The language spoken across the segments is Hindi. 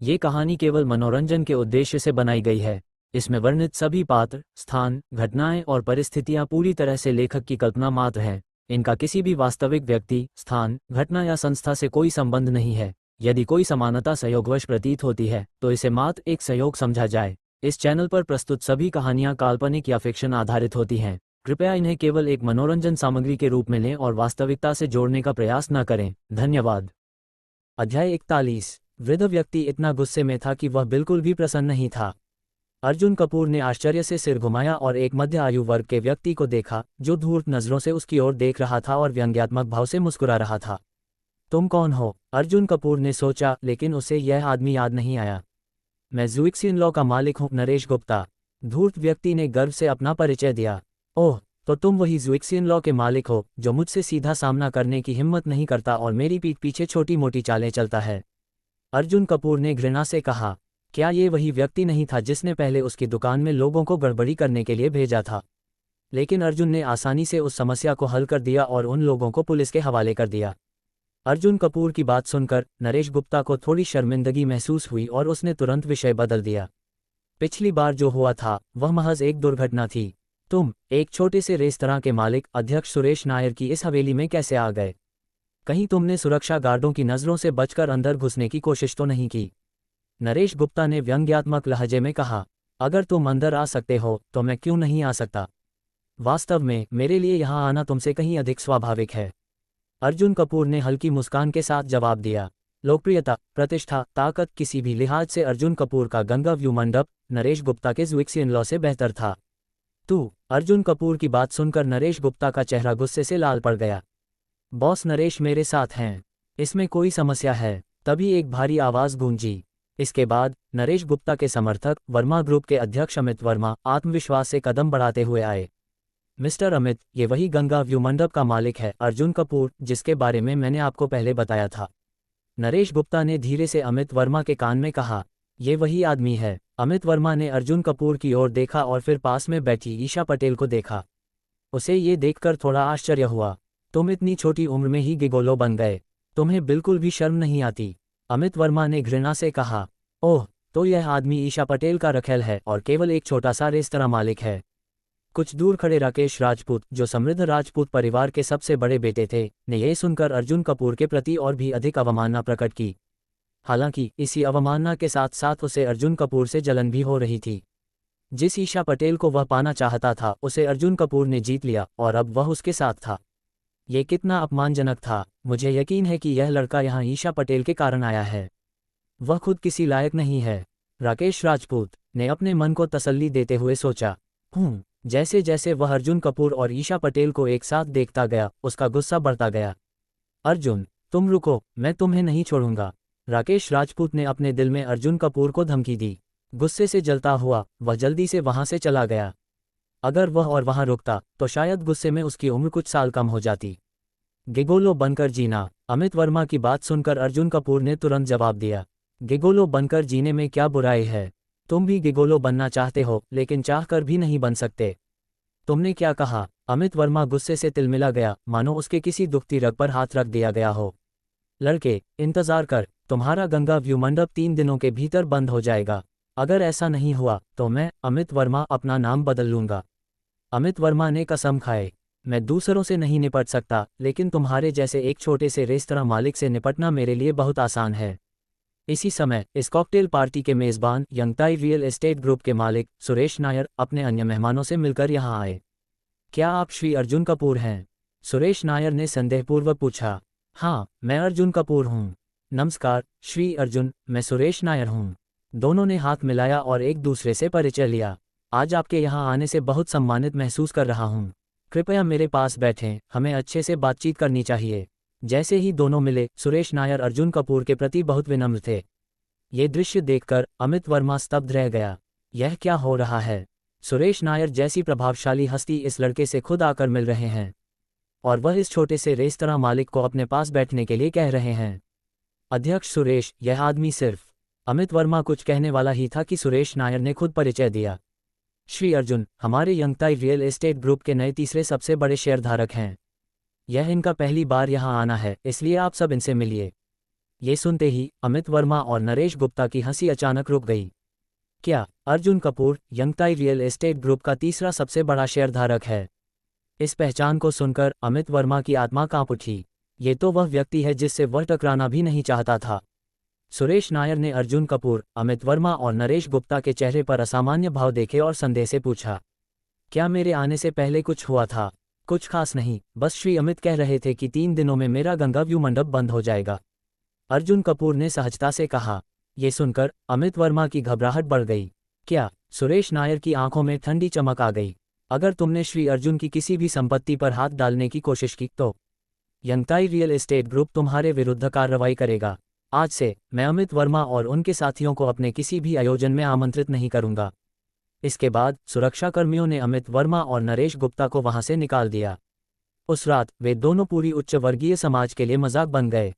ये कहानी केवल मनोरंजन के उद्देश्य से बनाई गई है। इसमें वर्णित सभी पात्र, स्थान, घटनाएं और परिस्थितियां पूरी तरह से लेखक की कल्पना मात्र हैं। इनका किसी भी वास्तविक व्यक्ति, स्थान, घटना या संस्था से कोई संबंध नहीं है। यदि कोई समानता संयोगवश प्रतीत होती है तो इसे मात्र एक संयोग समझा जाए। इस चैनल पर प्रस्तुत सभी कहानियां काल्पनिक या फिक्शन आधारित होती हैं। कृपया इन्हें केवल एक मनोरंजन सामग्री के रूप में लें और वास्तविकता से जोड़ने का प्रयास न करें। धन्यवाद। अध्याय 41। वृद्ध व्यक्ति इतना गुस्से में था कि वह बिल्कुल भी प्रसन्न नहीं था। अर्जुन कपूर ने आश्चर्य से सिर घुमाया और एक मध्य आयु वर्ग के व्यक्ति को देखा जो धूर्त नजरों से उसकी ओर देख रहा था और व्यंग्यात्मक भाव से मुस्कुरा रहा था। तुम कौन हो? अर्जुन कपूर ने सोचा, लेकिन उसे यह आदमी याद नहीं आया। मैं ज़ुइक्सिन लॉ का मालिक हूँ, नरेश गुप्ता। धूर्त व्यक्ति ने गर्व से अपना परिचय दिया। ओह, तो तुम वही ज़ुइक्सिन लॉ के मालिक हो जो मुझसे सीधा सामना करने की हिम्मत नहीं करता और मेरी पीठ पीछे छोटी मोटी चालें चलता है। अर्जुन कपूर ने घृणा से कहा। क्या ये वही व्यक्ति नहीं था जिसने पहले उसकी दुकान में लोगों को गड़बड़ी करने के लिए भेजा था? लेकिन अर्जुन ने आसानी से उस समस्या को हल कर दिया और उन लोगों को पुलिस के हवाले कर दिया। अर्जुन कपूर की बात सुनकर नरेश गुप्ता को थोड़ी शर्मिंदगी महसूस हुई और उसने तुरंत विषय बदल दिया। पिछली बार जो हुआ था वह महज एक दुर्घटना थी। तुम, एक छोटे से रेस्तरां के मालिक अध्यक्ष सुरेश नायर की इस हवेली में कैसे आ गए? कहीं तुमने सुरक्षा गार्डों की नज़रों से बचकर अंदर घुसने की कोशिश तो नहीं की? नरेश गुप्ता ने व्यंग्यात्मक लहजे में कहा। अगर तुम अंदर आ सकते हो तो मैं क्यों नहीं आ सकता? वास्तव में मेरे लिए यहाँ आना तुमसे कहीं अधिक स्वाभाविक है। अर्जुन कपूर ने हल्की मुस्कान के साथ जवाब दिया। लोकप्रियता, प्रतिष्ठा, ताकत, किसी भी लिहाज से अर्जुन कपूर का गंगा व्यू मंडप नरेश गुप्ता के ज़ुइक्सिन लॉ से बेहतर था। तू? अर्जुन कपूर की बात सुनकर नरेश गुप्ता का चेहरा गुस्से से लाल पड़ गया। बॉस नरेश मेरे साथ हैं, इसमें कोई समस्या है? तभी एक भारी आवाज़ गूंजी। इसके बाद नरेश गुप्ता के समर्थक वर्मा ग्रुप के अध्यक्ष अमित वर्मा आत्मविश्वास से कदम बढ़ाते हुए आए। मिस्टर अमित, ये वही गंगा व्यू मंडप का मालिक है अर्जुन कपूर जिसके बारे में मैंने आपको पहले बताया था। नरेश गुप्ता ने धीरे से अमित वर्मा के कान में कहा। ये वही आदमी है। अमित वर्मा ने अर्जुन कपूर की ओर देखा और फिर पास में बैठी ईशा पटेल को देखा। उसे ये देखकर थोड़ा आश्चर्य हुआ। तुम इतनी छोटी उम्र में ही गिगोलो बन गए, तुम्हें बिल्कुल भी शर्म नहीं आती? अमित वर्मा ने घृणा से कहा। ओह, तो यह आदमी ईशा पटेल का रखेल है और केवल एक छोटा सा रेस्तरां मालिक है। कुछ दूर खड़े राकेश राजपूत, जो समृद्ध राजपूत परिवार के सबसे बड़े बेटे थे, ने यह सुनकर अर्जुन कपूर के प्रति और भी अधिक अवमानना प्रकट की। हालांकि इसी अवमानना के साथ साथ उसे अर्जुन कपूर से जलन भी हो रही थी। जिस ईशा पटेल को वह पाना चाहता था उसे अर्जुन कपूर ने जीत लिया और अब वह उसके साथ था। ये कितना अपमानजनक था। मुझे यकीन है कि यह लड़का यहाँ ईशा पटेल के कारण आया है। वह खुद किसी लायक नहीं है। राकेश राजपूत ने अपने मन को तसल्ली देते हुए सोचा। जैसे जैसे वह अर्जुन कपूर और ईशा पटेल को एक साथ देखता गया उसका गुस्सा बढ़ता गया। अर्जुन, तुम रुको, मैं तुम्हें नहीं छोड़ूंगा। राकेश राजपूत ने अपने दिल में अर्जुन कपूर को धमकी दी। गुस्से से जलता हुआ वह जल्दी से वहां से चला गया। अगर वह और वहां रुकता तो शायद गुस्से में उसकी उम्र कुछ साल कम हो जाती। गिगोलो बनकर जीना। अमित वर्मा की बात सुनकर अर्जुन कपूर ने तुरंत जवाब दिया। गिगोलो बनकर जीने में क्या बुराई है? तुम भी गिगोलो बनना चाहते हो लेकिन चाहकर भी नहीं बन सकते। तुमने क्या कहा? अमित वर्मा गुस्से से तिलमिला गया, मानो उसके किसी दुखती रग पर हाथ रख दिया गया हो। लड़के, इंतजार कर, तुम्हारा गंगा व्यू मंडप 3 दिनों के भीतर बंद हो जाएगा। अगर ऐसा नहीं हुआ तो मैं, अमित वर्मा, अपना नाम बदल लूंगा। अमित वर्मा ने कसम खाए। मैं दूसरों से नहीं निपट सकता, लेकिन तुम्हारे जैसे एक छोटे से रेस्तरां मालिक से निपटना मेरे लिए बहुत आसान है। इसी समय इस कॉकटेल पार्टी के मेज़बान यंगताई रियल एस्टेट ग्रुप के मालिक सुरेश नायर अपने अन्य मेहमानों से मिलकर यहाँ आए। क्या आप श्री अर्जुन कपूर हैं? सुरेश नायर ने संदेहपूर्वक पूछा। हाँ, मैं अर्जुन कपूर हूँ। नमस्कार श्री अर्जुन, मैं सुरेश नायर हूँ। दोनों ने हाथ मिलाया और एक दूसरे से परिचय लिया। आज आपके यहाँ आने से बहुत सम्मानित महसूस कर रहा हूँ। कृपया मेरे पास बैठें, हमें अच्छे से बातचीत करनी चाहिए। जैसे ही दोनों मिले सुरेश नायर अर्जुन कपूर के प्रति बहुत विनम्र थे। ये दृश्य देखकर अमित वर्मा स्तब्ध रह गया। यह क्या हो रहा है? सुरेश नायर जैसी प्रभावशाली हस्ती इस लड़के से खुद आकर मिल रहे हैं और वह इस छोटे से रेस्तरां मालिक को अपने पास बैठने के लिए कह रहे हैं। अध्यक्ष सुरेश, यह आदमी सिर्फ। अमित वर्मा कुछ कहने वाला ही था कि सुरेश नायर ने खुद परिचय दिया। श्री अर्जुन हमारे यंगताई रियल एस्टेट ग्रुप के नए तीसरे सबसे बड़े शेयरधारक हैं। यह इनका पहली बार यहाँ आना है, इसलिए आप सब इनसे मिलिए। ये सुनते ही अमित वर्मा और नरेश गुप्ता की हंसी अचानक रुक गई। क्या Arjun Kapoor Yongtai real estate group का तीसरा सबसे बड़ा शेयरधारक है? इस पहचान को सुनकर अमित वर्मा की आत्मा कांप उठी। ये तो वह व्यक्ति है जिससे वह टकराना भी नहीं चाहता था। सुरेश नायर ने अर्जुन कपूर, अमित वर्मा और नरेश गुप्ता के चेहरे पर असामान्य भाव देखे और संदेह से पूछा, क्या मेरे आने से पहले कुछ हुआ था? कुछ खास नहीं, बस श्री अमित कह रहे थे कि 3 दिनों में मेरा गंगा व्यू मंडप बंद हो जाएगा, अर्जुन कपूर ने सहजता से कहा। ये सुनकर अमित वर्मा की घबराहट बढ़ गई। क्या? सुरेश नायर की आंखों में ठंडी चमक आ गई। अगर तुमने श्री अर्जुन की किसी भी संपत्ति पर हाथ डालने की कोशिश की तो यंगताई रियल एस्टेट ग्रुप तुम्हारे विरुद्ध कार्रवाई करेगा। आज से मैं अमित वर्मा और उनके साथियों को अपने किसी भी आयोजन में आमंत्रित नहीं करूंगा। इसके बाद सुरक्षाकर्मियों ने अमित वर्मा और नरेश गुप्ता को वहां से निकाल दिया। उस रात वे दोनों पूरी उच्च वर्गीय समाज के लिए मजाक बन गए।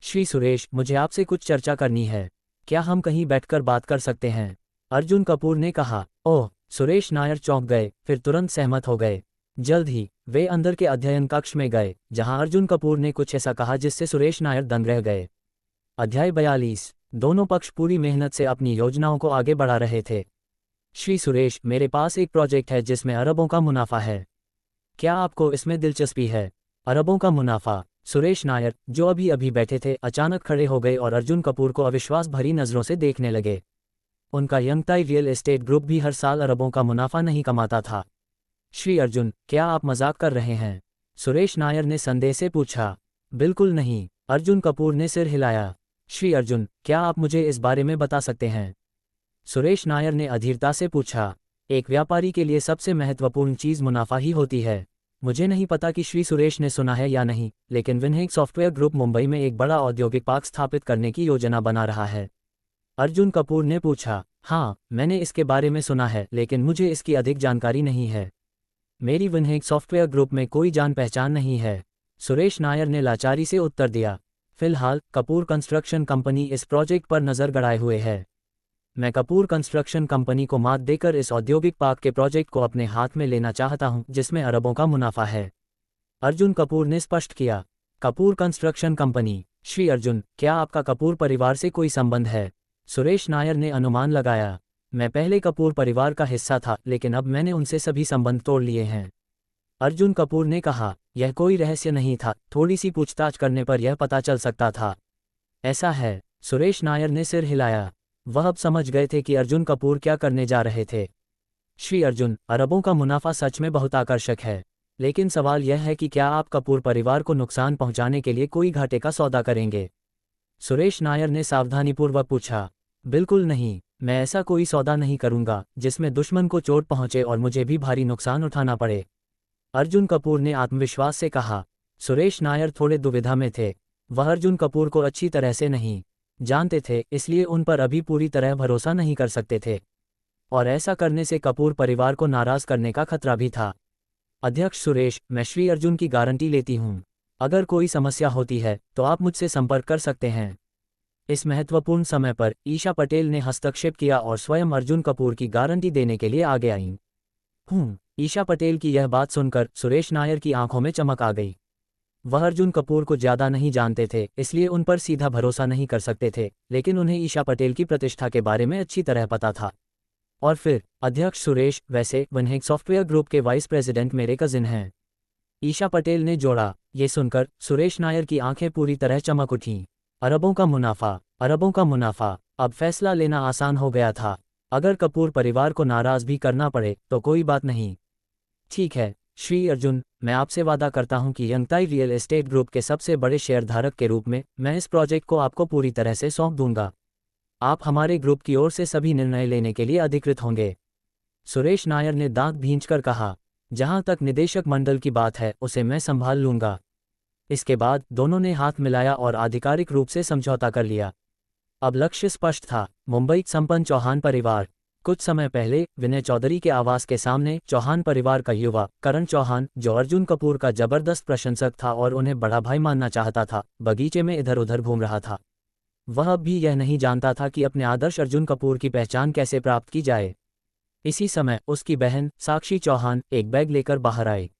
श्री सुरेश, मुझे आपसे कुछ चर्चा करनी है, क्या हम कहीं बैठकर बात कर सकते हैं? अर्जुन कपूर ने कहा। ओह! सुरेश नायर चौंक गए, फिर तुरंत सहमत हो गए। जल्द ही वे अंदर के अध्ययन कक्ष में गए, जहां अर्जुन कपूर ने कुछ ऐसा कहा जिससे सुरेश नायर दंग रह गए। अध्याय 42। दोनों पक्ष पूरी मेहनत से अपनी योजनाओं को आगे बढ़ा रहे थे। श्री सुरेश, मेरे पास एक प्रोजेक्ट है जिसमें अरबों का मुनाफा है। क्या आपको इसमें दिलचस्पी है? अरबों का मुनाफा? सुरेश नायर, जो अभी अभी बैठे थे, अचानक खड़े हो गए और अर्जुन कपूर को अविश्वास भरी नजरों से देखने लगे। उनका यंगताई रियल एस्टेट ग्रुप भी हर साल अरबों का मुनाफा नहीं कमाता था। श्री अर्जुन, क्या आप मजाक कर रहे हैं? सुरेश नायर ने संदेह से पूछा। बिल्कुल नहीं, अर्जुन कपूर ने सिर हिलाया। श्री अर्जुन, क्या आप मुझे इस बारे में बता सकते हैं? सुरेश नायर ने अधीरता से पूछा। एक व्यापारी के लिए सबसे महत्वपूर्ण चीज मुनाफा ही होती है। मुझे नहीं पता कि श्री सुरेश ने सुना है या नहीं, लेकिन विनहेक सॉफ्टवेयर ग्रुप मुंबई में एक बड़ा औद्योगिक पार्क स्थापित करने की योजना बना रहा है। अर्जुन कपूर ने पूछा। हाँ, मैंने इसके बारे में सुना है, लेकिन मुझे इसकी अधिक जानकारी नहीं है। मेरी विनहेक सॉफ्टवेयर ग्रुप में कोई जान पहचान नहीं है, सुरेश नायर ने लाचारी से उत्तर दिया। फिलहाल कपूर कंस्ट्रक्शन कंपनी इस प्रोजेक्ट पर नजर गड़ाए हुए है। मैं कपूर कंस्ट्रक्शन कंपनी को मात देकर इस औद्योगिक पार्क के प्रोजेक्ट को अपने हाथ में लेना चाहता हूं, जिसमें अरबों का मुनाफा है, अर्जुन कपूर ने स्पष्ट किया। Kapoor construction company? श्री अर्जुन, क्या आपका कपूर परिवार से कोई संबंध है? सुरेश नायर ने अनुमान लगाया। मैं पहले कपूर परिवार का हिस्सा था, लेकिन अब मैंने उनसे सभी संबंध तोड़ लिए हैं, अर्जुन कपूर ने कहा। यह कोई रहस्य नहीं था, थोड़ी सी पूछताछ करने पर यह पता चल सकता था। ऐसा है? सुरेश नायर ने सिर हिलाया। वह अब समझ गए थे कि अर्जुन कपूर क्या करने जा रहे थे। श्री अर्जुन, अरबों का मुनाफा सच में बहुत आकर्षक है, लेकिन सवाल यह है कि क्या आप कपूर परिवार को नुकसान पहुंचाने के लिए कोई घाटे का सौदा करेंगे? सुरेश नायर ने सावधानीपूर्वक पूछा। बिल्कुल नहीं, मैं ऐसा कोई सौदा नहीं करूंगा जिसमें दुश्मन को चोट पहुंचे और मुझे भी भारी नुकसान उठाना पड़े, अर्जुन कपूर ने आत्मविश्वास से कहा। सुरेश नायर थोड़े दुविधा में थे। वह अर्जुन कपूर को अच्छी तरह से नहीं जानते थे, इसलिए उन पर अभी पूरी तरह भरोसा नहीं कर सकते थे, और ऐसा करने से कपूर परिवार को नाराज करने का खतरा भी था। अध्यक्ष सुरेश, मैं श्री अर्जुन की गारंटी लेती हूं। अगर कोई समस्या होती है तो आप मुझसे संपर्क कर सकते हैं। इस महत्वपूर्ण समय पर ईशा पटेल ने हस्तक्षेप किया और स्वयं अर्जुन कपूर की गारंटी देने के लिए आगे आईं। ईशा पटेल की यह बात सुनकर सुरेश नायर की आंखों में चमक आ गई। वह अर्जुन कपूर को ज्यादा नहीं जानते थे, इसलिए उन पर सीधा भरोसा नहीं कर सकते थे, लेकिन उन्हें ईशा पटेल की प्रतिष्ठा के बारे में अच्छी तरह पता था। और फिर अध्यक्ष सुरेश, वैसे विनहेक सॉफ्टवेयर ग्रुप के वाइस प्रेसिडेंट मेरे कजिन हैं, ईशा पटेल ने जोड़ा। ये सुनकर सुरेश नायर की आंखें पूरी तरह चमक उठीं। अरबों का मुनाफा, अरबों का मुनाफा। अब फैसला लेना आसान हो गया था। अगर कपूर परिवार को नाराज भी करना पड़े तो कोई बात नहीं। ठीक है श्री अर्जुन, मैं आपसे वादा करता हूं कि यंगताई रियल एस्टेट ग्रुप के सबसे बड़े शेयरधारक के रूप में मैं इस प्रोजेक्ट को आपको पूरी तरह से सौंप दूंगा। आप हमारे ग्रुप की ओर से सभी निर्णय लेने के लिए अधिकृत होंगे, सुरेश नायर ने दांत भींचकर कहा। जहां तक निदेशक मंडल की बात है, उसे मैं संभाल लूंगा। इसके बाद दोनों ने हाथ मिलाया और आधिकारिक रूप से समझौता कर लिया। अब लक्ष्य स्पष्ट था, मुंबई संपन्न चौहान परिवार। कुछ समय पहले विनय चौधरी के आवास के सामने चौहान परिवार का युवा करण चौहान, जो अर्जुन कपूर का जबरदस्त प्रशंसक था और उन्हें बड़ा भाई मानना चाहता था, बगीचे में इधर उधर घूम रहा था। वह अब भी यह नहीं जानता था कि अपने आदर्श अर्जुन कपूर की पहचान कैसे प्राप्त की जाए। इसी समय उसकी बहन साक्षी चौहान एक बैग लेकर बाहर आई।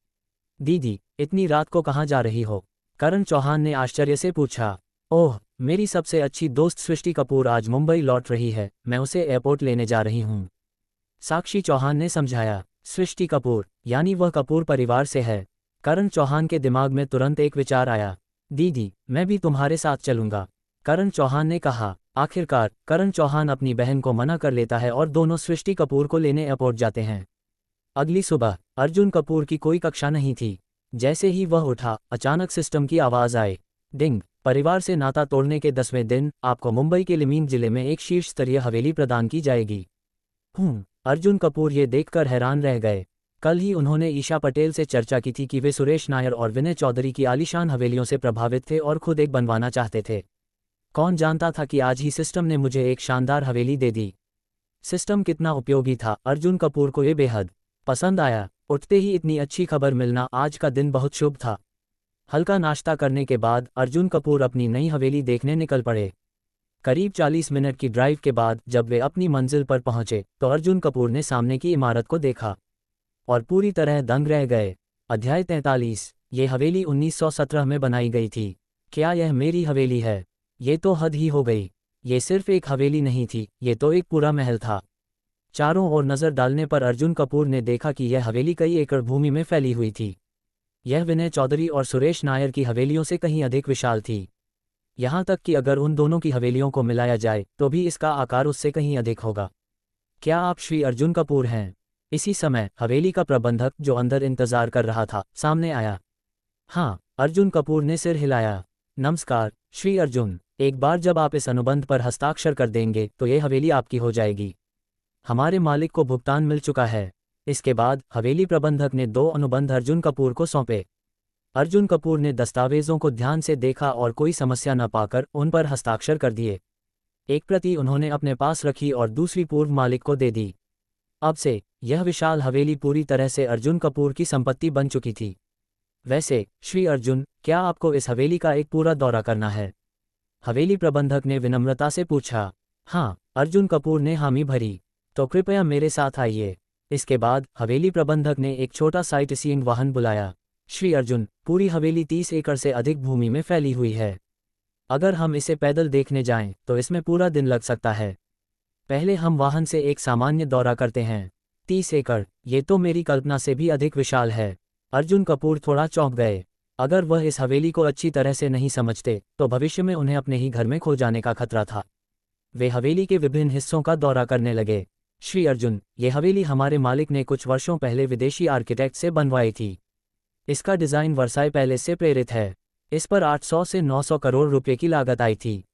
दीदी, इतनी रात को कहाँ जा रही हो? करण चौहान ने आश्चर्य से पूछा। ओह, मेरी सबसे अच्छी दोस्त सृष्टि कपूर आज मुंबई लौट रही है, मैं उसे एयरपोर्ट लेने जा रही हूँ, साक्षी चौहान ने समझाया। सृष्टि कपूर, यानी वह कपूर परिवार से है। करण चौहान के दिमाग में तुरंत एक विचार आया। दीदी, मैं भी तुम्हारे साथ चलूंगा, करण चौहान ने कहा। आखिरकार करण चौहान अपनी बहन को मना कर लेता है और दोनों सृष्टि कपूर को लेने एयरपोर्ट जाते हैं। अगली सुबह अर्जुन कपूर की कोई कक्षा नहीं थी। जैसे ही वह उठा, अचानक सिस्टम की आवाज़ आई। डिंग। परिवार से नाता तोड़ने के 10वें दिन आपको मुंबई के लिमीन जिले में एक शीर्ष स्तरीय हवेली प्रदान की जाएगी। अर्जुन कपूर ये देखकर हैरान रह गए। कल ही उन्होंने ईशा पटेल से चर्चा की थी कि वे सुरेश नायर और विनय चौधरी की आलीशान हवेलियों से प्रभावित थे और खुद एक बनवाना चाहते थे। कौन जानता था कि आज ही सिस्टम ने मुझे एक शानदार हवेली दे दी। सिस्टम कितना उपयोगी था, अर्जुन कपूर को ये बेहद पसंद आया। उठते ही इतनी अच्छी खबर मिलना आज का दिन बहुत शुभ था। हल्का नाश्ता करने के बाद अर्जुन कपूर अपनी नई हवेली देखने निकल पड़े। करीब 40 मिनट की ड्राइव के बाद जब वे अपनी मंजिल पर पहुंचे तो अर्जुन कपूर ने सामने की इमारत को देखा और पूरी तरह दंग रह गए। अध्याय 43। ये हवेली 1917 में बनाई गई थी। क्या यह मेरी हवेली है? ये तो हद ही हो गई। ये सिर्फ एक हवेली नहीं थी, ये तो एक पूरा महल था। चारों ओर नज़र डालने पर अर्जुन कपूर ने देखा कि यह हवेली कई एकड़ भूमि में फैली हुई थी। यह विनय चौधरी और सुरेश नायर की हवेलियों से कहीं अधिक विशाल थी। यहाँ तक कि अगर उन दोनों की हवेलियों को मिलाया जाए तो भी इसका आकार उससे कहीं अधिक होगा। क्या आप श्री अर्जुन कपूर हैं? इसी समय हवेली का प्रबंधक, जो अंदर इंतजार कर रहा था, सामने आया। हाँ, अर्जुन कपूर ने सिर हिलाया। नमस्कार श्री अर्जुन, एक बार जब आप इस अनुबंध पर हस्ताक्षर कर देंगे तो ये हवेली आपकी हो जाएगी। हमारे मालिक को भुगतान मिल चुका है। इसके बाद हवेली प्रबंधक ने 2 अनुबंध अर्जुन कपूर को सौंपे। अर्जुन कपूर ने दस्तावेजों को ध्यान से देखा और कोई समस्या न पाकर उन पर हस्ताक्षर कर दिए। एक प्रति उन्होंने अपने पास रखी और दूसरी पूर्व मालिक को दे दी। अब से यह विशाल हवेली पूरी तरह से अर्जुन कपूर की संपत्ति बन चुकी थी। वैसे श्री अर्जुन, क्या आपको इस हवेली का एक पूरा दौरा करना है? हवेली प्रबंधक ने विनम्रता से पूछा। हाँ, अर्जुन कपूर ने हामी भरी। तो कृपया मेरे साथ आइए। इसके बाद हवेली प्रबंधक ने एक छोटा साइट सीइंग वाहन बुलाया। श्री अर्जुन, पूरी हवेली 30 एकड़ से अधिक भूमि में फैली हुई है। अगर हम इसे पैदल देखने जाएं तो इसमें पूरा दिन लग सकता है। पहले हम वाहन से एक सामान्य दौरा करते हैं। 30 एकड़, ये तो मेरी कल्पना से भी अधिक विशाल है। अर्जुन कपूर थोड़ा चौंक गए। अगर वह इस हवेली को अच्छी तरह से नहीं समझते तो भविष्य में उन्हें अपने ही घर में खो जाने का खतरा था। वे हवेली के विभिन्न हिस्सों का दौरा करने लगे। श्री अर्जुन, ये हवेली हमारे मालिक ने कुछ वर्षों पहले विदेशी आर्किटेक्ट से बनवाई थी। इसका डिज़ाइन वर्साई पैलेस से प्रेरित है। इस पर 800 से 900 करोड़ रुपए की लागत आई थी।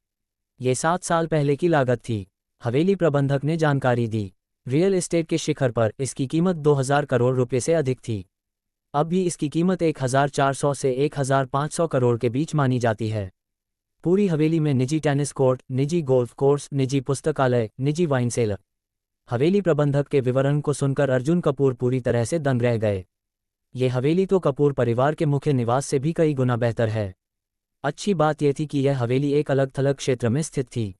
ये 7 साल पहले की लागत थी, हवेली प्रबंधक ने जानकारी दी। रियल एस्टेट के शिखर पर इसकी कीमत 2000 करोड़ रुपए से अधिक थी। अब भी इसकी कीमत 1400 से 1500 करोड़ के बीच मानी जाती है। पूरी हवेली में निजी टेनिस कोर्ट, निजी गोल्फ कोर्स, निजी पुस्तकालय, निजी वाइन सेलर। हवेली प्रबंधक के विवरण को सुनकर अर्जुन कपूर पूरी तरह से दंग रह गए। ये हवेली तो कपूर परिवार के मुख्य निवास से भी कई गुना बेहतर है। अच्छी बात यह थी कि यह हवेली एक अलग थलग क्षेत्र में स्थित थी।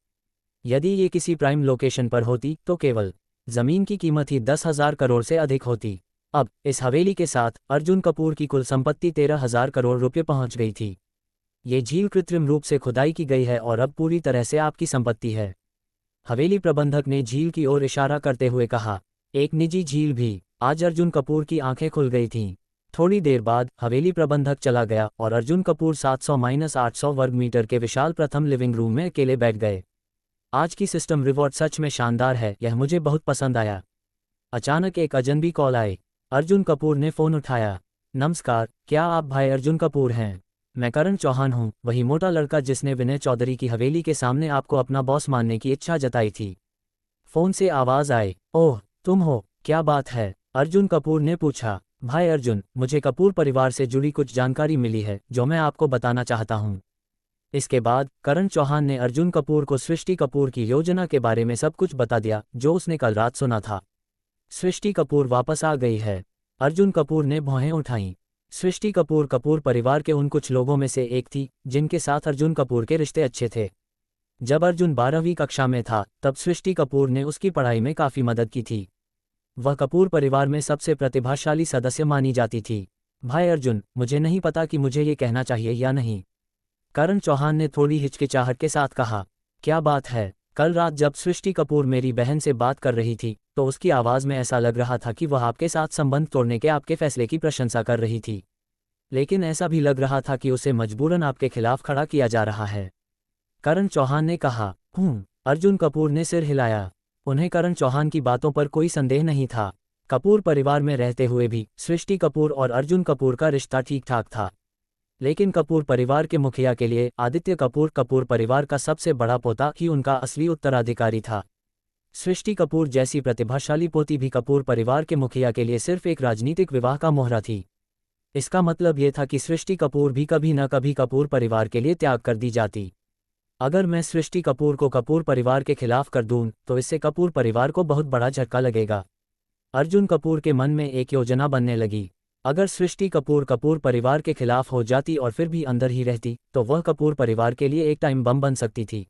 यदि ये किसी प्राइम लोकेशन पर होती तो केवल जमीन की कीमत ही 10,000 करोड़ से अधिक होती। अब इस हवेली के साथ अर्जुन कपूर की कुल संपत्ति 13,000 करोड़ रुपये पहुंच गई थी। ये झील कृत्रिम रूप से खुदाई की गई है और अब पूरी तरह से आपकी संपत्ति है। हवेली प्रबंधक ने झील की ओर इशारा करते हुए कहा। एक निजी झील भी? आज अर्जुन कपूर की आंखें खुल गई थीं। थोड़ी देर बाद हवेली प्रबंधक चला गया और अर्जुन कपूर 700-800 वर्ग मीटर के विशाल प्रथम लिविंग रूम में अकेले बैठ गए। आज की सिस्टम रिवॉर्ड सच में शानदार है, यह मुझे बहुत पसंद आया। अचानक एक अजनबी कॉल आई। अर्जुन कपूर ने फ़ोन उठाया। नमस्कार, क्या आप भाई अर्जुन कपूर हैं? मैं करण चौहान हूँ, वही मोटा लड़का जिसने विनय चौधरी की हवेली के सामने आपको अपना बॉस मानने की इच्छा जताई थी। फ़ोन से आवाज़ आई। ओह, तुम हो? क्या बात है? अर्जुन कपूर ने पूछा। भाई अर्जुन, मुझे कपूर परिवार से जुड़ी कुछ जानकारी मिली है जो मैं आपको बताना चाहता हूँ। इसके बाद करण चौहान ने अर्जुन कपूर को सृष्टि कपूर की योजना के बारे में सब कुछ बता दिया जो उसने कल रात सुना था। सृष्टि कपूर वापस आ गई है। अर्जुन कपूर ने भौहें उठाईं। सृष्टि कपूर कपूर परिवार के उन कुछ लोगों में से एक थी जिनके साथ अर्जुन कपूर के रिश्ते अच्छे थे। जब अर्जुन 12वीं कक्षा में था तब सृष्टि कपूर ने उसकी पढ़ाई में काफ़ी मदद की थी। वह कपूर परिवार में सबसे प्रतिभाशाली सदस्य मानी जाती थी। भाई अर्जुन, मुझे नहीं पता कि मुझे ये कहना चाहिए या नहीं। करण चौहान ने थोड़ी हिचकिचाहट के साथ कहा, क्या बात है? कल रात जब सृष्टि कपूर मेरी बहन से बात कर रही थी तो उसकी आवाज़ में ऐसा लग रहा था कि वह आपके साथ संबंध तोड़ने के आपके फैसले की प्रशंसा कर रही थी, लेकिन ऐसा भी लग रहा था कि उसे मजबूरन आपके खिलाफ खड़ा किया जा रहा है। करण चौहान ने कहा। अर्जुन कपूर ने सिर हिलाया। उन्हें करण चौहान की बातों पर कोई संदेह नहीं था। कपूर परिवार में रहते हुए भी सृष्टि कपूर और अर्जुन कपूर का रिश्ता ठीक ठाक था, लेकिन कपूर परिवार के मुखिया के लिए आदित्य कपूर कपूर परिवार का सबसे बड़ा पोता ही उनका असली उत्तराधिकारी था। सृष्टि कपूर जैसी प्रतिभाशाली पोती भी कपूर परिवार के मुखिया के लिए सिर्फ एक राजनीतिक विवाह का मोहरा थी। इसका मतलब ये था कि सृष्टि कपूर भी कभी न कभी कपूर परिवार के लिए त्याग कर दी जाती। अगर मैं सृष्टि कपूर को कपूर परिवार के खिलाफ कर दूं तो इससे कपूर परिवार को बहुत बड़ा झटका लगेगा। अर्जुन कपूर के मन में एक योजना बनने लगी। अगर सृष्टि कपूर कपूर परिवार के खिलाफ हो जाती और फिर भी अंदर ही रहती तो वह कपूर परिवार के लिए एक टाइम बम बन सकती थी।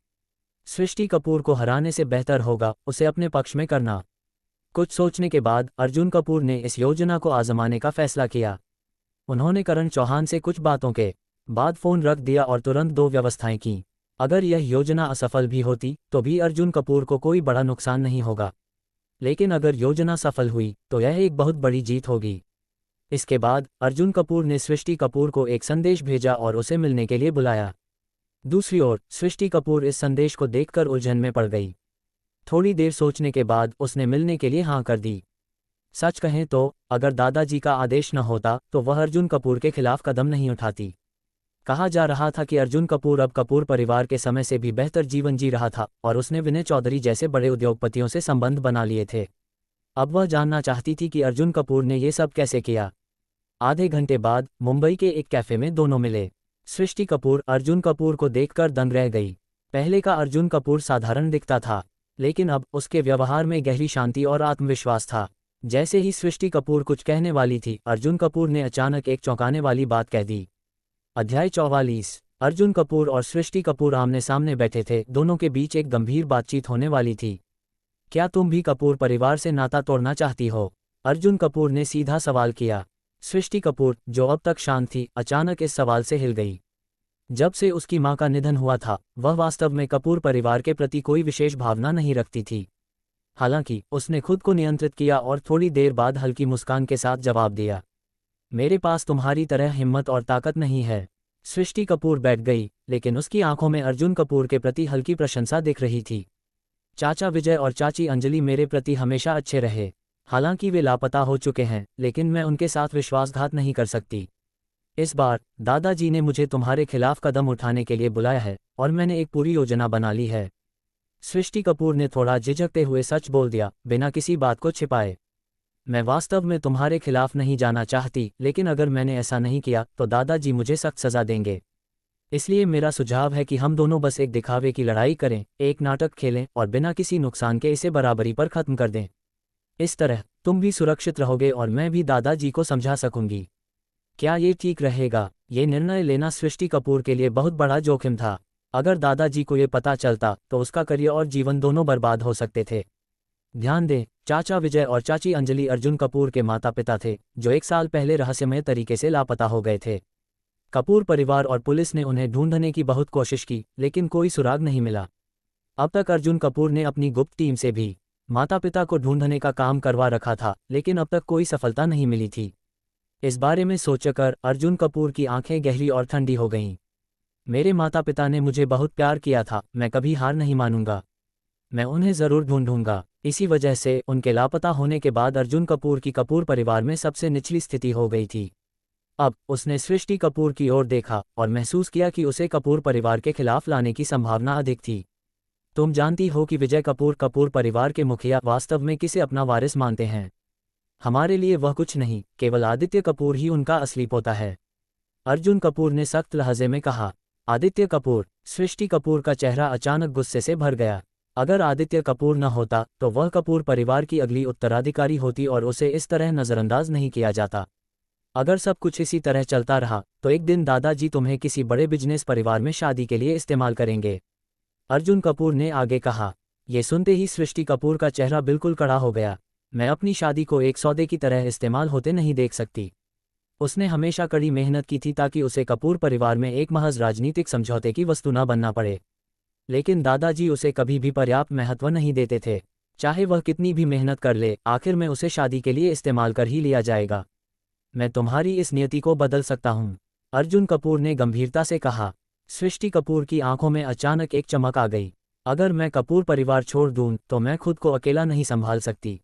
सृष्टि कपूर को हराने से बेहतर होगा उसे अपने पक्ष में करना। कुछ सोचने के बाद अर्जुन कपूर ने इस योजना को आजमाने का फैसला किया। उन्होंने करण चौहान से कुछ बातों के बाद फोन रख दिया और तुरंत दो व्यवस्थाएं की। अगर यह योजना असफल भी होती तो भी अर्जुन कपूर को कोई बड़ा नुकसान नहीं होगा, लेकिन अगर योजना सफल हुई तो यह एक बहुत बड़ी जीत होगी। इसके बाद अर्जुन कपूर ने सृष्टि कपूर को एक संदेश भेजा और उसे मिलने के लिए बुलाया। दूसरी ओर सृष्टि कपूर इस संदेश को देखकर उलझन में पड़ गई। थोड़ी देर सोचने के बाद उसने मिलने के लिए हाँ कर दी। सच कहें तो अगर दादाजी का आदेश न होता तो वह अर्जुन कपूर के खिलाफ कदम नहीं उठाती। कहा जा रहा था कि अर्जुन कपूर अब कपूर परिवार के समय से भी बेहतर जीवन जी रहा था और उसने विनय चौधरी जैसे बड़े उद्योगपतियों से संबंध बना लिए थे। अब वह जानना चाहती थी कि अर्जुन कपूर ने ये सब कैसे किया। आधे घंटे बाद मुंबई के एक कैफे में दोनों मिले। सृष्टि कपूर अर्जुन कपूर को देखकर दंग रह गई। पहले का अर्जुन कपूर साधारण दिखता था, लेकिन अब उसके व्यवहार में गहरी शांति और आत्मविश्वास था। जैसे ही सृष्टि कपूर कुछ कहने वाली थी अर्जुन कपूर ने अचानक एक चौंकाने वाली बात कह दी। अध्याय 44। अर्जुन कपूर और सृष्टि कपूर आमने सामने बैठे थे। दोनों के बीच एक गंभीर बातचीत होने वाली थी। क्या तुम भी कपूर परिवार से नाता तोड़ना चाहती हो? अर्जुन कपूर ने सीधा सवाल किया। सृष्टि कपूर, जो अब तक शांत थी, अचानक इस सवाल से हिल गई। जब से उसकी मां का निधन हुआ था वह वास्तव में कपूर परिवार के प्रति कोई विशेष भावना नहीं रखती थी। हालांकि उसने खुद को नियंत्रित किया और थोड़ी देर बाद हल्की मुस्कान के साथ जवाब दिया, मेरे पास तुम्हारी तरह हिम्मत और ताकत नहीं है। सृष्टि कपूर बैठ गई, लेकिन उसकी आंखों में अर्जुन कपूर के प्रति हल्की प्रशंसा दिख रही थी। चाचा विजय और चाची अंजलि मेरे प्रति हमेशा अच्छे रहे। हालांकि वे लापता हो चुके हैं, लेकिन मैं उनके साथ विश्वासघात नहीं कर सकती। इस बार दादाजी ने मुझे तुम्हारे खिलाफ कदम उठाने के लिए बुलाया है और मैंने एक पूरी योजना बना ली है। सृष्टि कपूर ने थोड़ा झिझकते हुए सच बोल दिया, बिना किसी बात को छिपाए। मैं वास्तव में तुम्हारे खिलाफ नहीं जाना चाहती, लेकिन अगर मैंने ऐसा नहीं किया तो दादाजी मुझे सख्त सज़ा देंगे। इसलिए मेरा सुझाव है कि हम दोनों बस एक दिखावे की लड़ाई करें, एक नाटक खेलें और बिना किसी नुकसान के इसे बराबरी पर ख़त्म कर दें। इस तरह तुम भी सुरक्षित रहोगे और मैं भी दादाजी को समझा सकूंगी। क्या ये ठीक रहेगा? ये निर्णय लेना सृष्टि कपूर के लिए बहुत बड़ा जोखिम था। अगर दादाजी को ये पता चलता तो उसका करियर और जीवन दोनों बर्बाद हो सकते थे। ध्यान दें, चाचा विजय और चाची अंजलि अर्जुन कपूर के माता पिता थे, जो 1 साल पहले रहस्यमय तरीके से लापता हो गए थे। कपूर परिवार और पुलिस ने उन्हें ढूंढने की बहुत कोशिश की, लेकिन कोई सुराग नहीं मिला। अब तक अर्जुन कपूर ने अपनी गुप्त टीम से भी माता पिता को ढूंढने का काम करवा रखा था, लेकिन अब तक कोई सफलता नहीं मिली थी। इस बारे में सोचकर अर्जुन कपूर की आंखें गहरी और ठंडी हो गईं। मेरे माता पिता ने मुझे बहुत प्यार किया था, मैं कभी हार नहीं मानूंगा। मैं उन्हें ज़रूर ढूंढूंगा। इसी वजह से उनके लापता होने के बाद अर्जुन कपूर की कपूर परिवार में सबसे निचली स्थिति हो गई थी। अब उसने सृष्टि कपूर की ओर देखा और महसूस किया कि उसे कपूर परिवार के खिलाफ लाने की संभावना अधिक थी। तुम जानती हो कि विजय कपूर कपूर परिवार के मुखिया वास्तव में किसे अपना वारिस मानते हैं। हमारे लिए वह कुछ नहीं, केवल आदित्य कपूर ही उनका असली पोता है। अर्जुन कपूर ने सख्त लहजे में कहा। आदित्य कपूर? सृष्टि कपूर का चेहरा अचानक गुस्से से भर गया। अगर आदित्य कपूर न होता तो वह कपूर परिवार की अगली उत्तराधिकारी होती और उसे इस तरह नज़रअंदाज नहीं किया जाता। अगर सब कुछ इसी तरह चलता रहा तो एक दिन दादाजी तुम्हें किसी बड़े बिजनेस परिवार में शादी के लिए इस्तेमाल करेंगे। अर्जुन कपूर ने आगे कहा। ये सुनते ही सृष्टि कपूर का चेहरा बिल्कुल कड़ा हो गया। मैं अपनी शादी को एक सौदे की तरह इस्तेमाल होते नहीं देख सकती। उसने हमेशा कड़ी मेहनत की थी ताकि उसे कपूर परिवार में एक महज राजनीतिक समझौते की वस्तु न बनना पड़े। लेकिन दादाजी उसे कभी भी पर्याप्त महत्व नहीं देते थे। चाहे वह कितनी भी मेहनत कर ले, आखिर में उसे शादी के लिए इस्तेमाल कर ही लिया जाएगा। मैं तुम्हारी इस नियति को बदल सकता हूँ, अर्जुन कपूर ने गंभीरता से कहा। सृष्टि कपूर की आंखों में अचानक एक चमक आ गई। अगर मैं कपूर परिवार छोड़ दूं तो मैं खुद को अकेला नहीं संभाल सकती।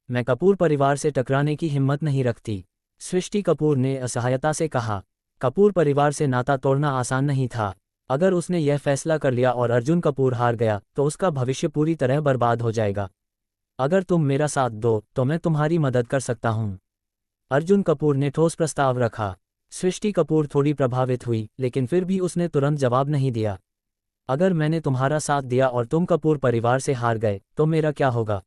मैं कपूर परिवार से टकराने की हिम्मत नहीं रखती, सृष्टि कपूर ने असहायता से कहा। कपूर परिवार से नाता तोड़ना आसान नहीं था। अगर उसने यह फैसला कर लिया और अर्जुन कपूर हार गया तो उसका भविष्य पूरी तरह बर्बाद हो जाएगा। अगर तुम मेरा साथ दो तो मैं तुम्हारी मदद कर सकता हूँ, अर्जुन कपूर ने ठोस प्रस्ताव रखा। सृष्टि कपूर थोड़ी प्रभावित हुई, लेकिन फिर भी उसने तुरंत जवाब नहीं दिया। अगर मैंने तुम्हारा साथ दिया और तुम कपूर परिवार से हार गए तो मेरा क्या होगा?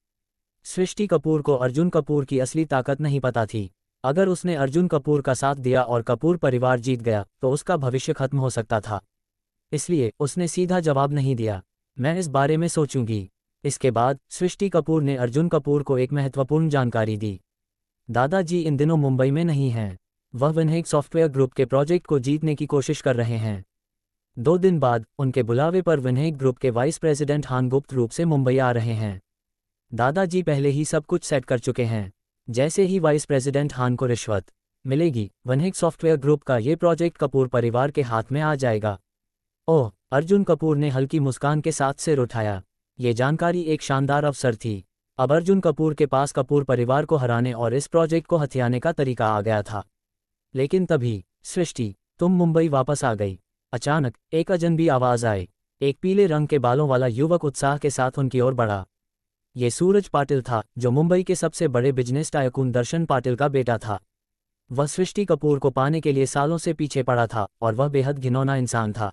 सृष्टि कपूर को अर्जुन कपूर की असली ताकत नहीं पता थी। अगर उसने अर्जुन कपूर का साथ दिया और कपूर परिवार जीत गया तो उसका भविष्य खत्म हो सकता था। इसलिए उसने सीधा जवाब नहीं दिया, मैं इस बारे में सोचूंगी। इसके बाद सृष्टि कपूर ने अर्जुन कपूर को एक महत्वपूर्ण जानकारी दी। दादाजी इन दिनों मुंबई में नहीं हैं। वह विनहेक सॉफ्टवेयर ग्रुप के प्रोजेक्ट को जीतने की कोशिश कर रहे हैं। 2 दिन बाद उनके बुलावे पर विनहेक ग्रुप के वाइस प्रेसिडेंट हान गुप्त रूप से मुंबई आ रहे हैं। दादाजी पहले ही सब कुछ सेट कर चुके हैं। जैसे ही वाइस प्रेसिडेंट हान को रिश्वत मिलेगी, विनहेक सॉफ्टवेयर ग्रुप का ये प्रोजेक्ट कपूर परिवार के हाथ में आ जाएगा। ओह, अर्जुन कपूर ने हल्की मुस्कान के साथ सिर उठाया। ये जानकारी एक शानदार अवसर थी। अब अर्जुन कपूर के पास कपूर परिवार को हराने और इस प्रोजेक्ट को हथियाने का तरीका आ गया था। लेकिन तभी, सृष्टि, तुम मुंबई वापस आ गई। अचानक एक अजनबी आवाज आई। एक पीले रंग के बालों वाला युवक उत्साह के साथ उनकी ओर बढ़ा। ये सूरज पाटिल था, जो मुंबई के सबसे बड़े बिजनेस टायकून दर्शन पाटिल का बेटा था। वह सृष्टि कपूर को पाने के लिए सालों से पीछे पड़ा था और वह बेहद घिनौना इंसान था।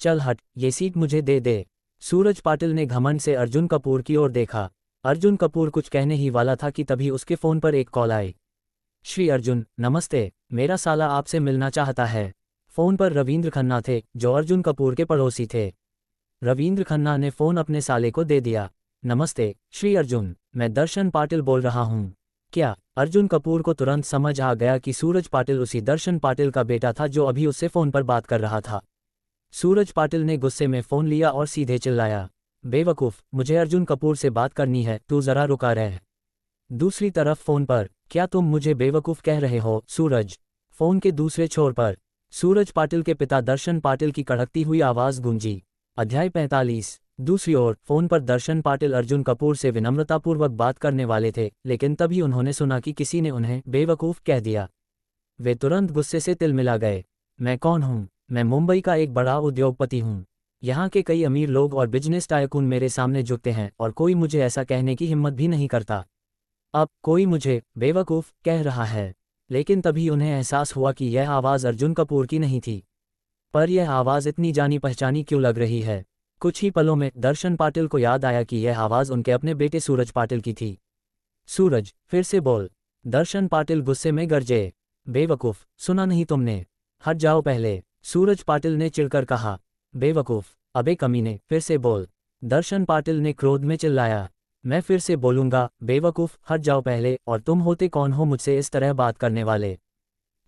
चल हट, ये सीट मुझे दे दे, सूरज पाटिल ने घमंड से अर्जुन कपूर की ओर देखा। अर्जुन कपूर कुछ कहने ही वाला था कि तभी उसके फोन पर एक कॉल आई। श्री अर्जुन, नमस्ते, मेरा साला आपसे मिलना चाहता है। फोन पर रविंद्र खन्ना थे, जो अर्जुन कपूर के पड़ोसी थे। रविंद्र खन्ना ने फोन अपने साले को दे दिया। नमस्ते श्री अर्जुन, मैं दर्शन पाटिल बोल रहा हूँ। क्या? अर्जुन कपूर को तुरंत समझ आ गया कि सूरज पाटिल उसी दर्शन पाटिल का बेटा था जो अभी उससे फोन पर बात कर रहा था। सूरज पाटिल ने गुस्से में फोन लिया और सीधे चिल्लाया, बेवकूफ, मुझे अर्जुन कपूर से बात करनी है, तू जरा रुका रह। दूसरी तरफ फोन पर, क्या तुम मुझे बेवकूफ कह रहे हो सूरज? फोन के दूसरे छोर पर सूरज पाटिल के पिता दर्शन पाटिल की कड़कती हुई आवाज गूंजी। अध्याय 45। दूसरी ओर फोन पर दर्शन पाटिल अर्जुन कपूर से विनम्रतापूर्वक बात करने वाले थे, लेकिन तभी उन्होंने सुना कि किसी ने उन्हें बेवकूफ कह दिया। वे तुरंत गुस्से से तिलमिला गए। मैं कौन हूँ? मैं मुंबई का एक बड़ा उद्योगपति हूँ। यहाँ के कई अमीर लोग और बिजनेस टायकून मेरे सामने झुकते हैं और कोई मुझे ऐसा कहने की हिम्मत भी नहीं करता। अब कोई मुझे बेवकूफ कह रहा है। लेकिन तभी उन्हें एहसास हुआ कि यह आवाज़ अर्जुन कपूर की नहीं थी। पर यह आवाज़ इतनी जानी पहचानी क्यों लग रही है? कुछ ही पलों में दर्शन पाटिल को याद आया कि यह आवाज़ उनके अपने बेटे सूरज पाटिल की थी। सूरज, फिर से बोल, दर्शन पाटिल गुस्से में गरजे। बेवकूफ, सुना नहीं तुमने? हट जाओ पहले, सूरज पाटिल ने चिढ़कर कहा। बेवकूफ, अबे कमीने, फिर से बोल, दर्शन पाटिल ने क्रोध में चिल्लाया। मैं फिर से बोलूंगा, बेवकूफ, हट जाओ पहले, और तुम होते कौन हो मुझसे इस तरह बात करने वाले?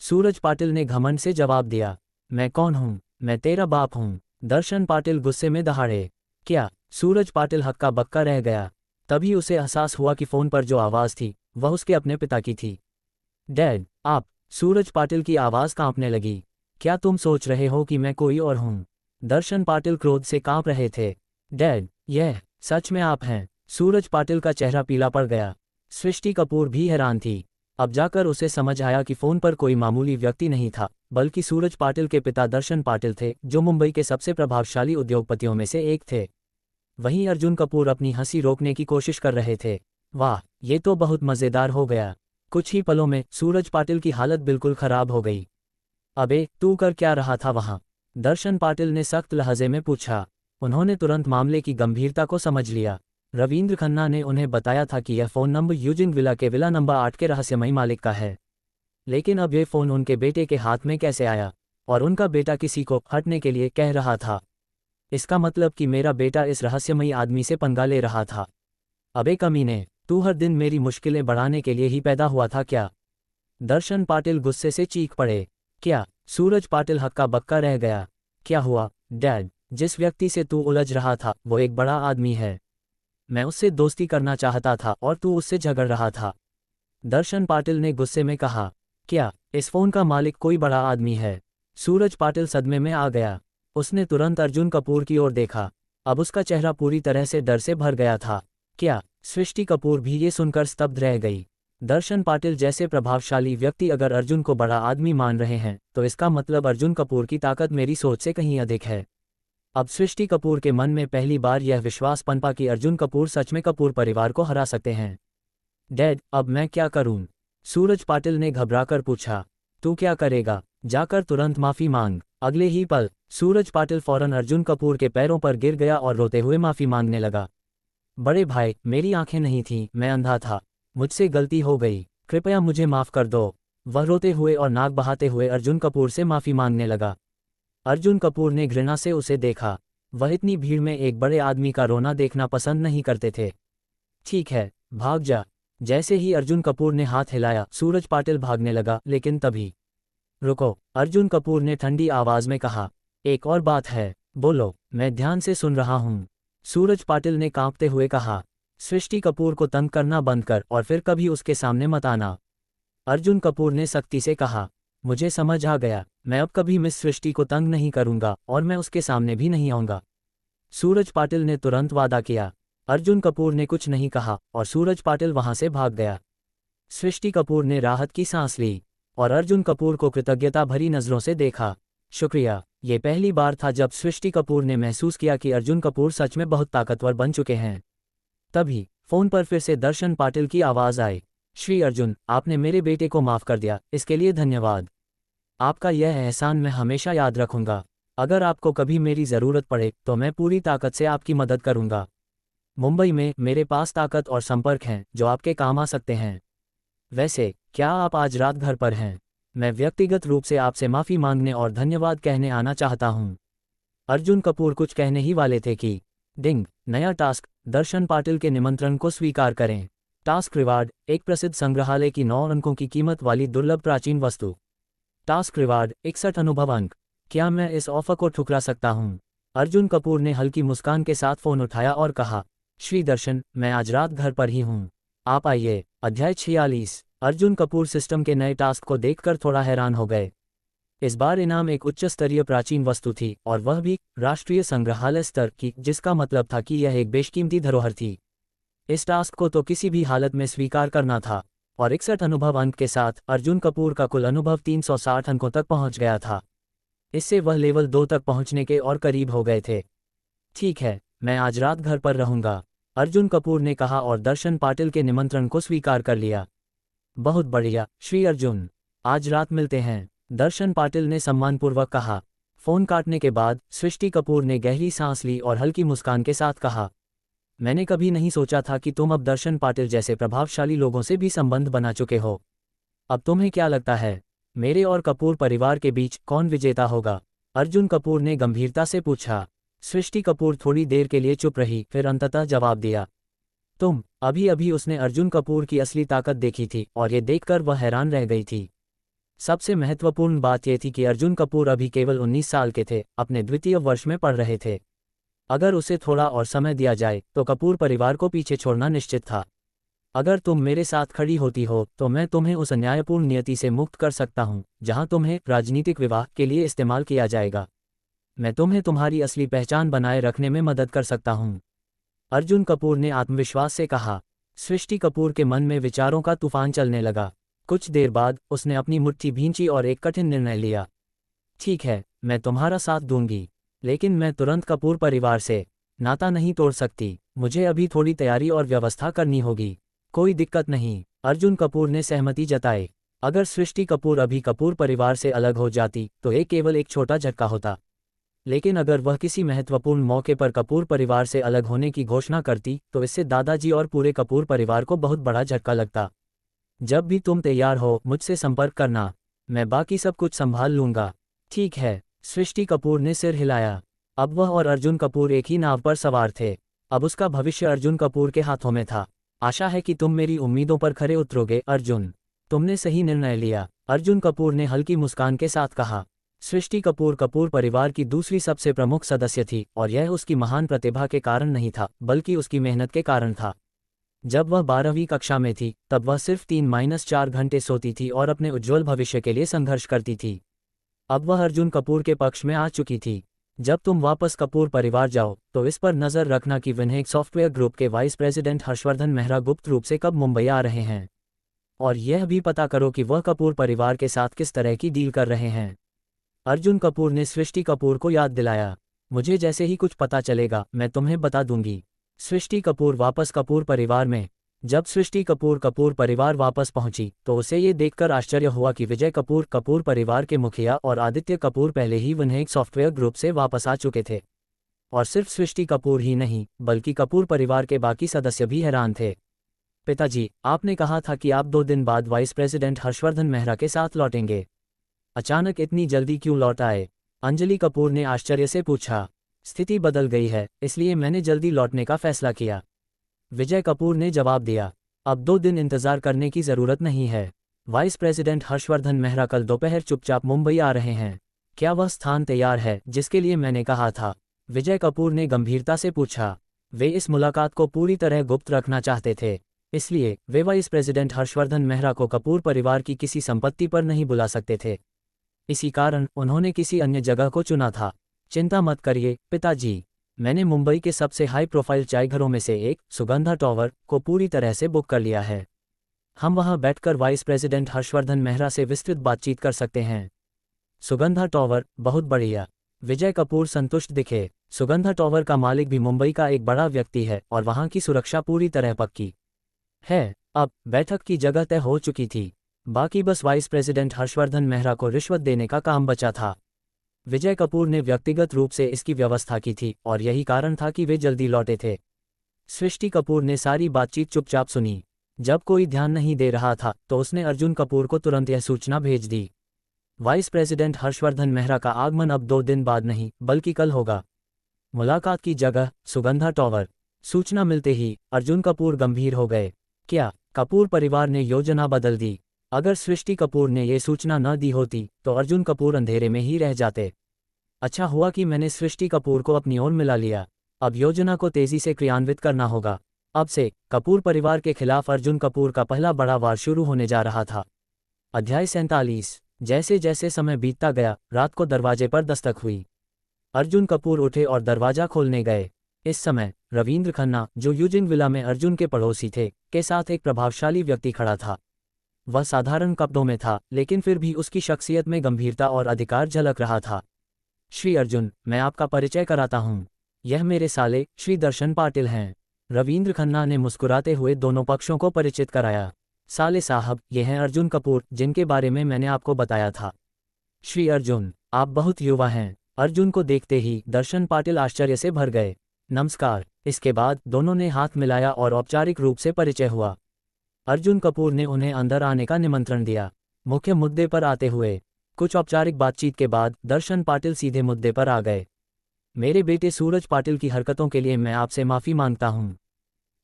सूरज पाटिल ने घमंड से जवाब दिया। मैं कौन हूँ? मैं तेरा बाप हूँ, दर्शन पाटिल गुस्से में दहाड़े। क्या? सूरज पाटिल हक्का बक्का रह गया। तभी उसे एहसास हुआ कि फोन पर जो आवाज़ थी वह उसके अपने पिता की थी। डैड, आप? सूरज पाटिल की आवाज़ कांपने लगी। क्या तुम सोच रहे हो कि मैं कोई और हूँ? दर्शन पाटिल क्रोध से कांप रहे थे। डैड, यह सच में आप हैं? सूरज पाटिल का चेहरा पीला पड़ गया। सृष्टि कपूर भी हैरान थी। अब जाकर उसे समझ आया कि फ़ोन पर कोई मामूली व्यक्ति नहीं था, बल्कि सूरज पाटिल के पिता दर्शन पाटिल थे, जो मुंबई के सबसे प्रभावशाली उद्योगपतियों में से एक थे। वहीं अर्जुन कपूर अपनी हंसी रोकने की कोशिश कर रहे थे। वाह, ये तो बहुत मज़ेदार हो गया। कुछ ही पलों में सूरज पाटिल की हालत बिल्कुल खराब हो गई। अबे, तू कर क्या रहा था वहाँ? दर्शन पाटिल ने सख्त लहजे में पूछा। उन्होंने तुरंत मामले की गंभीरता को समझ लिया। रविंद्र खन्ना ने उन्हें बताया था कि यह फ़ोन नंबर यूजिन विला के विला नंबर 8 के रहस्यमयी मालिक का है। लेकिन अब यह फ़ोन उनके बेटे के हाथ में कैसे आया? और उनका बेटा किसी को हटने के लिए कह रहा था। इसका मतलब कि मेरा बेटा इस रहस्यमयी आदमी से पंगा ले रहा था। अबे कमीने, तू हर दिन मेरी मुश्किलें बढ़ाने के लिए ही पैदा हुआ था क्या? दर्शन पाटिल गुस्से से चीख पड़े। क्या? सूरज पाटिल हक्का बक्का रह गया। क्या हुआ डैड? जिस व्यक्ति से तू उलझ रहा था वो एक बड़ा आदमी है। मैं उससे दोस्ती करना चाहता था और तू उससे झगड़ रहा था। दर्शन पाटिल ने गुस्से में कहा। क्या? इस फोन का मालिक कोई बड़ा आदमी है? सूरज पाटिल सदमे में आ गया। उसने तुरंत अर्जुन कपूर की ओर देखा। अब उसका चेहरा पूरी तरह से डर से भर गया था। क्या? सृष्टि कपूर भी ये सुनकर स्तब्ध रह गई। दर्शन पाटिल जैसे प्रभावशाली व्यक्ति अगर अर्जुन को बड़ा आदमी मान रहे हैं तो इसका मतलब अर्जुन कपूर की ताकत मेरी सोच से कहीं अधिक है। अब सृष्टि कपूर के मन में पहली बार यह विश्वास पनपा कि अर्जुन कपूर सच में कपूर परिवार को हरा सकते हैं। डैड, अब मैं क्या करूं? सूरज पाटिल ने घबराकर पूछा। तू क्या करेगा? जाकर तुरंत माफी मांग। अगले ही पल सूरज पाटिल फौरन अर्जुन कपूर के पैरों पर गिर गया और रोते हुए माफी मांगने लगा। बड़े भाई, मेरी आंखें नहीं थीं, मैं अंधा था। मुझसे गलती हो गई, कृपया मुझे माफ कर दो। वह रोते हुए और नाक बहाते हुए अर्जुन कपूर से माफी मांगने लगा। अर्जुन कपूर ने घृणा से उसे देखा। वह इतनी भीड़ में एक बड़े आदमी का रोना देखना पसंद नहीं करते थे। ठीक है, भाग जा। जैसे ही अर्जुन कपूर ने हाथ हिलाया सूरज पाटिल भागने लगा, लेकिन तभी रुको, अर्जुन कपूर ने ठंडी आवाज में कहा। एक और बात है। बोलो, मैं ध्यान से सुन रहा हूं। सूरज पाटिल ने कांपते हुए कहा। सृष्टि कपूर को तंग करना बंद कर और फिर कभी उसके सामने मत आना। अर्जुन कपूर ने सख्ती से कहा। मुझे समझ आ गया, मैं अब कभी मिस सृष्टि को तंग नहीं करूंगा और मैं उसके सामने भी नहीं आऊंगा। सूरज पाटिल ने तुरंत वादा किया। अर्जुन कपूर ने कुछ नहीं कहा और सूरज पाटिल वहां से भाग गया। सृष्टि कपूर ने राहत की सांस ली और अर्जुन कपूर को कृतज्ञता भरी नजरों से देखा। शुक्रिया। ये पहली बार था जब सृष्टि कपूर ने महसूस किया कि अर्जुन कपूर सच में बहुत ताकतवर बन चुके हैं। तभी फोन पर फिर से दर्शन पाटिल की आवाज आई। श्री अर्जुन, आपने मेरे बेटे को माफ कर दिया, इसके लिए धन्यवाद। आपका यह एहसान मैं हमेशा याद रखूंगा। अगर आपको कभी मेरी ज़रूरत पड़े तो मैं पूरी ताकत से आपकी मदद करूंगा। मुंबई में मेरे पास ताकत और संपर्क हैं जो आपके काम आ सकते हैं। वैसे क्या आप आज रात घर पर हैं? मैं व्यक्तिगत रूप से आपसे माफ़ी मांगने और धन्यवाद कहने आना चाहता हूं। अर्जुन कपूर कुछ कहने ही वाले थे कि डिंग, नया टास्क, दर्शन पाटिल के निमंत्रण को स्वीकार करें। टास्क रिवार्ड, एक प्रसिद्ध संग्रहालय की 9 अंकों की कीमत वाली दुर्लभ प्राचीन वस्तु। टास्क रिवार्ड 61 अनुभव अंक। क्या मैं इस ऑफर को ठुकरा सकता हूं? अर्जुन कपूर ने हल्की मुस्कान के साथ फोन उठाया और कहा। श्री दर्शन, मैं आज रात घर पर ही हूं, आप आइए। अध्याय 46। अर्जुन कपूर सिस्टम के नए टास्क को देखकर थोड़ा हैरान हो गए। इस बार इनाम एक उच्च स्तरीय प्राचीन वस्तु थी और वह भी राष्ट्रीय संग्रहालय स्तर की, जिसका मतलब था कि यह एक बेशकीमती धरोहर थी। इस टास्क को तो किसी भी हालत में स्वीकार करना था और 61 अनुभव अंक के साथ अर्जुन कपूर का कुल अनुभव 360 अंकों तक पहुंच गया था। इससे वह लेवल 2 तक पहुंचने के और करीब हो गए थे। ठीक है, मैं आज रात घर पर रहूंगा, अर्जुन कपूर ने कहा और दर्शन पाटिल के निमंत्रण को स्वीकार कर लिया। बहुत बढ़िया श्री अर्जुन, आज रात मिलते हैं, दर्शन पाटिल ने सम्मानपूर्वक कहा। फोन काटने के बाद सृष्टि कपूर ने गहरी सांस ली और हल्की मुस्कान के साथ कहा। मैंने कभी नहीं सोचा था कि तुम अब दर्शन पाटिल जैसे प्रभावशाली लोगों से भी संबंध बना चुके हो। अब तुम्हें क्या लगता है, मेरे और कपूर परिवार के बीच कौन विजेता होगा? अर्जुन कपूर ने गंभीरता से पूछा। सृष्टि कपूर थोड़ी देर के लिए चुप रही, फिर अंततः जवाब दिया। तुम। अभी अभी उसने अर्जुन कपूर की असली ताकत देखी थी और ये देखकर वह हैरान रह गई थी। सबसे महत्वपूर्ण बात यह थी कि अर्जुन कपूर अभी केवल 19 साल के थे, अपने द्वितीय वर्ष में पढ़ रहे थे। अगर उसे थोड़ा और समय दिया जाए तो कपूर परिवार को पीछे छोड़ना निश्चित था। अगर तुम मेरे साथ खड़ी होती हो तो मैं तुम्हें उस अन्यायपूर्ण नियति से मुक्त कर सकता हूं जहां तुम्हें राजनीतिक विवाह के लिए इस्तेमाल किया जाएगा। मैं तुम्हें तुम्हारी असली पहचान बनाए रखने में मदद कर सकता हूं, अर्जुन कपूर ने आत्मविश्वास से कहा। सृष्टि कपूर के मन में विचारों का तूफान चलने लगा। कुछ देर बाद उसने अपनी मुट्ठी भींची और एक कठिन निर्णय लिया। ठीक है, मैं तुम्हारा साथ दूंगी, लेकिन मैं तुरंत कपूर परिवार से नाता नहीं तोड़ सकती। मुझे अभी थोड़ी तैयारी और व्यवस्था करनी होगी। कोई दिक्कत नहीं, अर्जुन कपूर ने सहमति जताई। अगर सृष्टि कपूर अभी कपूर परिवार से अलग हो जाती तो ये केवल एक छोटा झटका होता, लेकिन अगर वह किसी महत्वपूर्ण मौके पर कपूर परिवार से अलग होने की घोषणा करती तो इससे दादाजी और पूरे कपूर परिवार को बहुत बड़ा झटका लगता। जब भी तुम तैयार हो मुझसे संपर्क करना, मैं बाकी सब कुछ संभाल लूंगा। ठीक है, सृष्टि कपूर ने सिर हिलाया। अब वह और अर्जुन कपूर एक ही नाव पर सवार थे। अब उसका भविष्य अर्जुन कपूर के हाथों में था। आशा है कि तुम मेरी उम्मीदों पर खरे उतरोगे अर्जुन, तुमने सही निर्णय लिया, अर्जुन कपूर ने हल्की मुस्कान के साथ कहा। सृष्टि कपूर कपूर परिवार की दूसरी सबसे प्रमुख सदस्य थी और यह उसकी महान प्रतिभा के कारण नहीं था बल्कि उसकी मेहनत के कारण था। जब वह 12वीं कक्षा में थी तब वह सिर्फ 3-4 घंटे सोती थी और अपने उज्ज्वल भविष्य के लिए संघर्ष करती थी। अब वह अर्जुन कपूर के पक्ष में आ चुकी थी। जब तुम वापस कपूर परिवार जाओ तो इस पर नज़र रखना कि विनहेक सॉफ्टवेयर ग्रुप के वाइस प्रेसिडेंट हर्षवर्धन मेहरा गुप्त रूप से कब मुंबई आ रहे हैं, और यह भी पता करो कि वह कपूर परिवार के साथ किस तरह की डील कर रहे हैं। अर्जुन कपूर ने सृष्टि कपूर को याद दिलाया। मुझे जैसे ही कुछ पता चलेगा मैं तुम्हें बता दूंगी। सृष्टि कपूर वापस कपूर परिवार में। जब सृष्टि कपूर कपूर परिवार वापस पहुंची तो उसे ये देखकर आश्चर्य हुआ कि विजय कपूर कपूर परिवार के मुखिया और आदित्य कपूर पहले ही विनहेक सॉफ्टवेयर ग्रुप से वापस आ चुके थे। और सिर्फ सृष्टि कपूर ही नहीं बल्कि कपूर परिवार के बाकी सदस्य भी हैरान थे। पिताजी, आपने कहा था कि आप 2 दिन बाद वाइस प्रेसिडेंट हर्षवर्धन मेहरा के साथ लौटेंगे। अचानक इतनी जल्दी क्यों लौट आए? अंजलि कपूर ने आश्चर्य से पूछा। स्थिति बदल गई है, इसलिए मैंने जल्दी लौटने का फैसला किया, विजय कपूर ने जवाब दिया। अब 2 दिन इंतजार करने की जरूरत नहीं है। वाइस प्रेसिडेंट हर्षवर्धन मेहरा कल दोपहर चुपचाप मुंबई आ रहे हैं। क्या वह स्थान तैयार है जिसके लिए मैंने कहा था? विजय कपूर ने गंभीरता से पूछा। वे इस मुलाकात को पूरी तरह गुप्त रखना चाहते थे, इसलिए वे वाइस प्रेसिडेंट हर्षवर्धन मेहरा को कपूर परिवार की किसी संपत्ति पर नहीं बुला सकते थे। इसी कारण उन्होंने किसी अन्य जगह को चुना था। चिंता मत करिए पिताजी, मैंने मुंबई के सबसे हाई प्रोफाइल चाय घरों में से एक, सुगंधा टॉवर, को पूरी तरह से बुक कर लिया है। हम वहां बैठकर वाइस प्रेसिडेंट हर्षवर्धन मेहरा से विस्तृत बातचीत कर सकते हैं। सुगंधा टॉवर, बहुत बढ़िया। विजय कपूर संतुष्ट दिखे। सुगंधा टॉवर का मालिक भी मुंबई का एक बड़ा व्यक्ति है और वहां की सुरक्षा पूरी तरह पक्की है। अब बैठक की जगह तय हो चुकी थी, बाकी बस वाइस प्रेसिडेंट हर्षवर्धन मेहरा को रिश्वत देने का काम बचा था। विजय कपूर ने व्यक्तिगत रूप से इसकी व्यवस्था की थी और यही कारण था कि वे जल्दी लौटे थे। सृष्टि कपूर ने सारी बातचीत चुपचाप सुनी। जब कोई ध्यान नहीं दे रहा था तो उसने अर्जुन कपूर को तुरंत यह सूचना भेज दी। वाइस प्रेसिडेंट हर्षवर्धन मेहरा का आगमन अब 2 दिन बाद नहीं बल्कि कल होगा। मुलाकात की जगह सुगंधा टॉवर। सूचना मिलते ही अर्जुन कपूर गंभीर हो गए। क्या कपूर परिवार ने योजना बदल दी? अगर सृष्टि कपूर ने ये सूचना न दी होती तो अर्जुन कपूर अंधेरे में ही रह जाते। अच्छा हुआ कि मैंने सृष्टि कपूर को अपनी ओर मिला लिया। अब योजना को तेजी से क्रियान्वित करना होगा। अब से कपूर परिवार के खिलाफ अर्जुन कपूर का पहला बड़ा वार शुरू होने जा रहा था। अध्याय 47। जैसे जैसे समय बीतता गया, रात को दरवाजे पर दस्तक हुई। अर्जुन कपूर उठे और दरवाजा खोलने गए। इस समय रविंद्र खन्ना, जो यूजिन विला में अर्जुन के पड़ोसी थे, के साथ एक प्रभावशाली व्यक्ति खड़ा था। वह साधारण कपड़ों में था, लेकिन फिर भी उसकी शख्सियत में गंभीरता और अधिकार झलक रहा था। श्री अर्जुन, मैं आपका परिचय कराता हूँ। यह मेरे साले श्री दर्शन पाटिल हैं। रविंद्र खन्ना ने मुस्कुराते हुए दोनों पक्षों को परिचित कराया। साले साहब, ये हैं अर्जुन कपूर, जिनके बारे में मैंने आपको बताया था। श्री अर्जुन, आप बहुत युवा हैं। अर्जुन को देखते ही दर्शन पाटिल आश्चर्य से भर गए। नमस्कार। इसके बाद दोनों ने हाथ मिलाया और औपचारिक रूप से परिचय हुआ। अर्जुन कपूर ने उन्हें अंदर आने का निमंत्रण दिया। मुख्य मुद्दे पर आते हुए कुछ औपचारिक बातचीत के बाद दर्शन पाटिल सीधे मुद्दे पर आ गए। मेरे बेटे सूरज पाटिल की हरकतों के लिए मैं आपसे माफ़ी मांगता हूँ,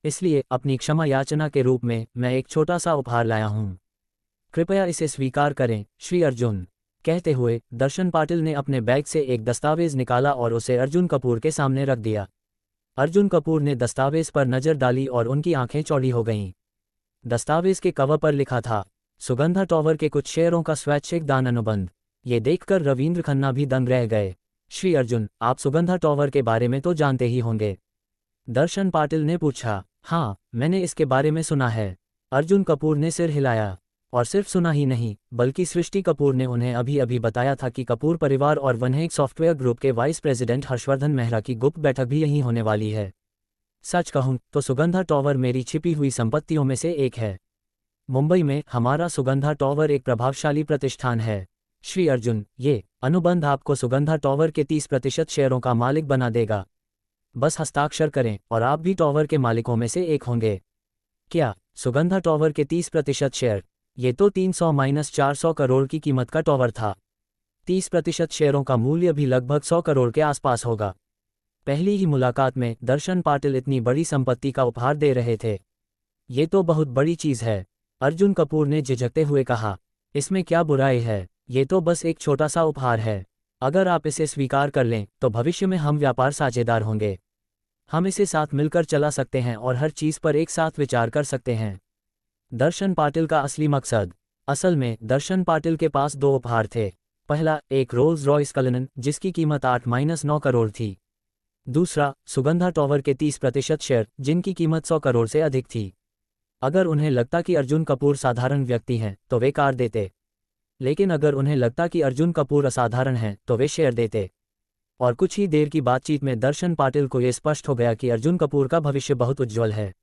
इसलिए अपनी क्षमा याचना के रूप में मैं एक छोटा सा उपहार लाया हूँ। कृपया इसे स्वीकार करें श्री अर्जुन। कहते हुए दर्शन पाटिल ने अपने बैग से एक दस्तावेज निकाला और उसे अर्जुन कपूर के सामने रख दिया। अर्जुन कपूर ने दस्तावेज पर नज़र डाली और उनकी आंखें चौड़ी हो गईं। दस्तावेज के कवर पर लिखा था, सुगंधा टॉवर के कुछ शेयरों का स्वैच्छिक दान अनुबंध। ये देखकर रविंद्र खन्ना भी दंग रह गए। श्री अर्जुन, आप सुगंधा टॉवर के बारे में तो जानते ही होंगे? दर्शन पाटिल ने पूछा। हाँ, मैंने इसके बारे में सुना है। अर्जुन कपूर ने सिर हिलाया। और सिर्फ सुना ही नहीं बल्कि सृष्टि कपूर ने उन्हें अभी अभी बताया था कि कपूर परिवार और विनहेक सॉफ्टवेयर ग्रुप के वाइस प्रेसिडेंट हर्षवर्धन मेहरा की गुप्त बैठक भी यहीं होने वाली है। सच कहूं तो सुगंधा टॉवर मेरी छिपी हुई संपत्तियों में से एक है। मुंबई में हमारा सुगंधा टॉवर एक प्रभावशाली प्रतिष्ठान है। श्री अर्जुन, ये अनुबंध आपको सुगंधा टॉवर के 30% शेयरों का मालिक बना देगा। बस हस्ताक्षर करें और आप भी टॉवर के मालिकों में से एक होंगे। क्या सुगंधा टॉवर के 30% शेयर? ये तो 300-400 करोड़ की कीमत का टॉवर था। 30% शेयरों का मूल्य भी लगभग 100 करोड़ के आसपास होगा। पहली ही मुलाकात में दर्शन पाटिल इतनी बड़ी संपत्ति का उपहार दे रहे थे। ये तो बहुत बड़ी चीज़ है। अर्जुन कपूर ने झिझकते हुए कहा, इसमें क्या बुराई है, ये तो बस एक छोटा सा उपहार है। अगर आप इसे स्वीकार कर लें तो भविष्य में हम व्यापार साझेदार होंगे। हम इसे साथ मिलकर चला सकते हैं और हर चीज़ पर एक साथ विचार कर सकते हैं। दर्शन पाटिल का असली मकसद। असल में दर्शन पाटिल के पास दो उपहार थे। पहला, एक रोल्स रॉयस कलिनन जिसकी कीमत 8-9 करोड़ थी। दूसरा, सुगंधा टॉवर के 30% शेयर जिनकी कीमत 100 करोड़ से अधिक थी। अगर उन्हें लगता कि अर्जुन कपूर साधारण व्यक्ति हैं तो वे कार देते, लेकिन अगर उन्हें लगता कि अर्जुन कपूर असाधारण हैं तो वे शेयर देते। और कुछ ही देर की बातचीत में दर्शन पाटिल को यह स्पष्ट हो गया कि अर्जुन कपूर का भविष्य बहुत उज्ज्वल है।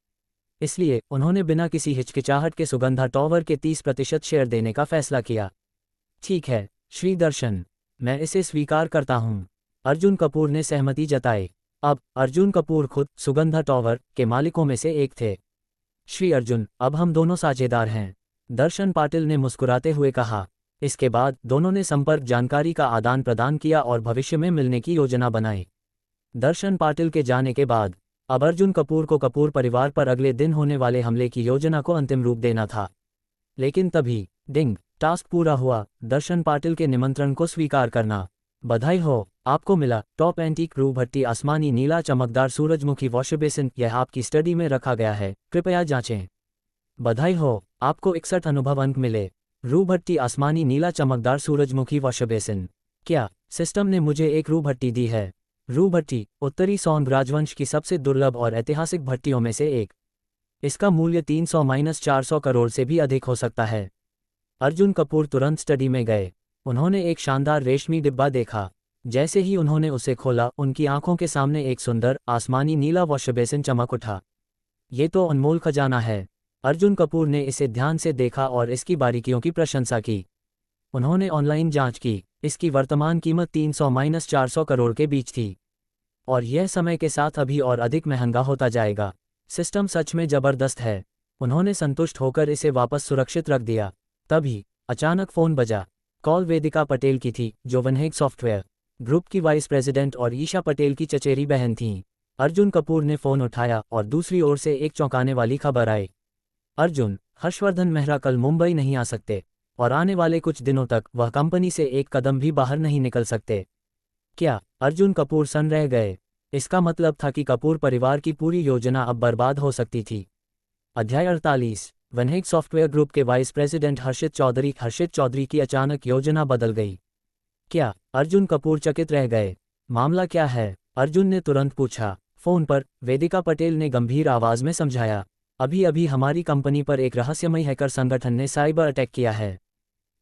इसलिए उन्होंने बिना किसी हिचकिचाहट के सुगंधा टॉवर के 30% शेयर देने का फैसला किया। ठीक है श्री दर्शन, मैं इसे स्वीकार करता हूं। अर्जुन कपूर ने सहमति जताई। अब अर्जुन कपूर खुद सुगंधा टॉवर के मालिकों में से एक थे। श्री अर्जुन, अब हम दोनों साझेदार हैं, दर्शन पाटिल ने मुस्कुराते हुए कहा। इसके बाद दोनों ने संपर्क जानकारी का आदान प्रदान किया और भविष्य में मिलने की योजना बनाई। दर्शन पाटिल के जाने के बाद अब अर्जुन कपूर को कपूर परिवार पर अगले दिन होने वाले हमले की योजना को अंतिम रूप देना था। लेकिन तभी डिंग, टास्क पूरा हुआ, दर्शन पाटिल के निमंत्रण को स्वीकार करना। बधाई हो, आपको मिला टॉप एंटीक रू भट्टी आसमानी नीला चमकदार सूरजमुखी वॉश बेसिन। यह आपकी स्टडी में रखा गया है, कृपया जांचें। बधाई हो, आपको 61 अनुभव अंक मिले। रू भट्टी आसमानी नीला चमकदार सूरजमुखी वॉश बेसिन। क्या सिस्टम ने मुझे एक रू भट्टी दी है? रू भट्टी उत्तरी सौंग राजवंश की सबसे दुर्लभ और ऐतिहासिक भट्टियों में से एक। इसका मूल्य 300-400 करोड़ से भी अधिक हो सकता है। अर्जुन कपूर तुरंत स्टडी में गए। उन्होंने एक शानदार रेशमी डिब्बा देखा। जैसे ही उन्होंने उसे खोला, उनकी आंखों के सामने एक सुंदर आसमानी नीला वॉश बेसिन चमक उठा। ये तो अनमोल खजाना है। अर्जुन कपूर ने इसे ध्यान से देखा और इसकी बारीकियों की प्रशंसा की। उन्होंने ऑनलाइन जांच की। इसकी वर्तमान कीमत 300-400 करोड़ के बीच थी और यह समय के साथ अभी और अधिक महंगा होता जाएगा। सिस्टम सच में जबरदस्त है। उन्होंने संतुष्ट होकर इसे वापस सुरक्षित रख दिया। तभी अचानक फ़ोन बजा। कॉल वेदिका पटेल की थी, जो वनहेग सॉफ्टवेयर ग्रुप की वाइस प्रेसिडेंट और ईशा पटेल की चचेरी बहन थीं। अर्जुन कपूर ने फ़ोन उठाया और दूसरी ओर से एक चौंकाने वाली खबर आई। अर्जुन, हर्षवर्धन मेहरा कल मुंबई नहीं आ सकते और आने वाले कुछ दिनों तक वह कंपनी से एक कदम भी बाहर नहीं निकल सकते। क्या? अर्जुन कपूर सन्न रह गए। इसका मतलब था कि कपूर परिवार की पूरी योजना अब बर्बाद हो सकती थी। अध्याय 48। वनहेग सॉफ्टवेयर ग्रुप के वाइस प्रेसिडेंट हर्षित चौधरी की अचानक योजना बदल गई। क्या? अर्जुन कपूर चकित रह गए। मामला क्या है? अर्जुन ने तुरंत पूछा। फोन पर वेदिका पटेल ने गंभीर आवाज में समझाया। अभी अभी हमारी कंपनी पर एक रहस्यमयी हैकर संगठन ने साइबर अटैक किया है।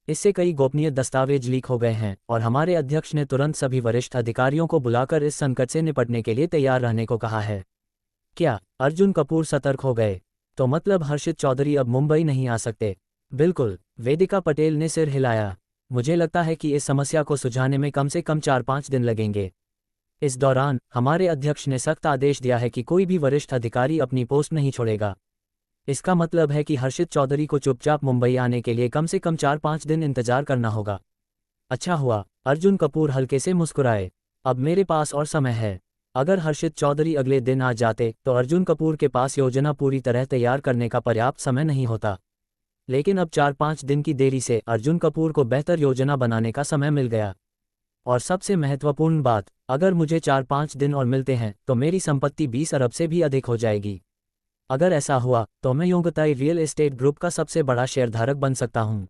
इससे कई गोपनीय दस्तावेज लीक हो गए हैं और हमारे अध्यक्ष ने तुरंत सभी वरिष्ठ अधिकारियों को बुलाकर इस संकट से निपटने के लिए तैयार रहने को कहा है। क्या? अर्जुन कपूर सतर्क हो गए। तो मतलब हर्षित चौधरी अब मुंबई नहीं आ सकते? बिल्कुल, वेदिका पटेल ने सिर हिलाया। मुझे लगता है कि इस समस्या को सुलझाने में कम से कम 4-5 दिन लगेंगे। इस दौरान हमारे अध्यक्ष ने सख्त आदेश दिया है कि कोई भी वरिष्ठ अधिकारी अपनी पोस्ट नहीं छोड़ेगा। इसका मतलब है कि हर्षित चौधरी को चुपचाप मुंबई आने के लिए कम से कम 4-5 दिन इंतजार करना होगा। अच्छा हुआ, अर्जुन कपूर हल्के से मुस्कुराए। अब मेरे पास और समय है। अगर हर्षित चौधरी अगले दिन आ जाते तो अर्जुन कपूर के पास योजना पूरी तरह तैयार करने का पर्याप्त समय नहीं होता। लेकिन अब 4-5 दिन की देरी से अर्जुन कपूर को बेहतर योजना बनाने का समय मिल गया। और सबसे महत्वपूर्ण बात, अगर मुझे 4-5 दिन और मिलते हैं तो मेरी संपत्ति 20 अरब से भी अधिक हो जाएगी। अगर ऐसा हुआ तो मैं योंगताई रियल एस्टेट ग्रुप का सबसे बड़ा शेयरधारक बन सकता हूं।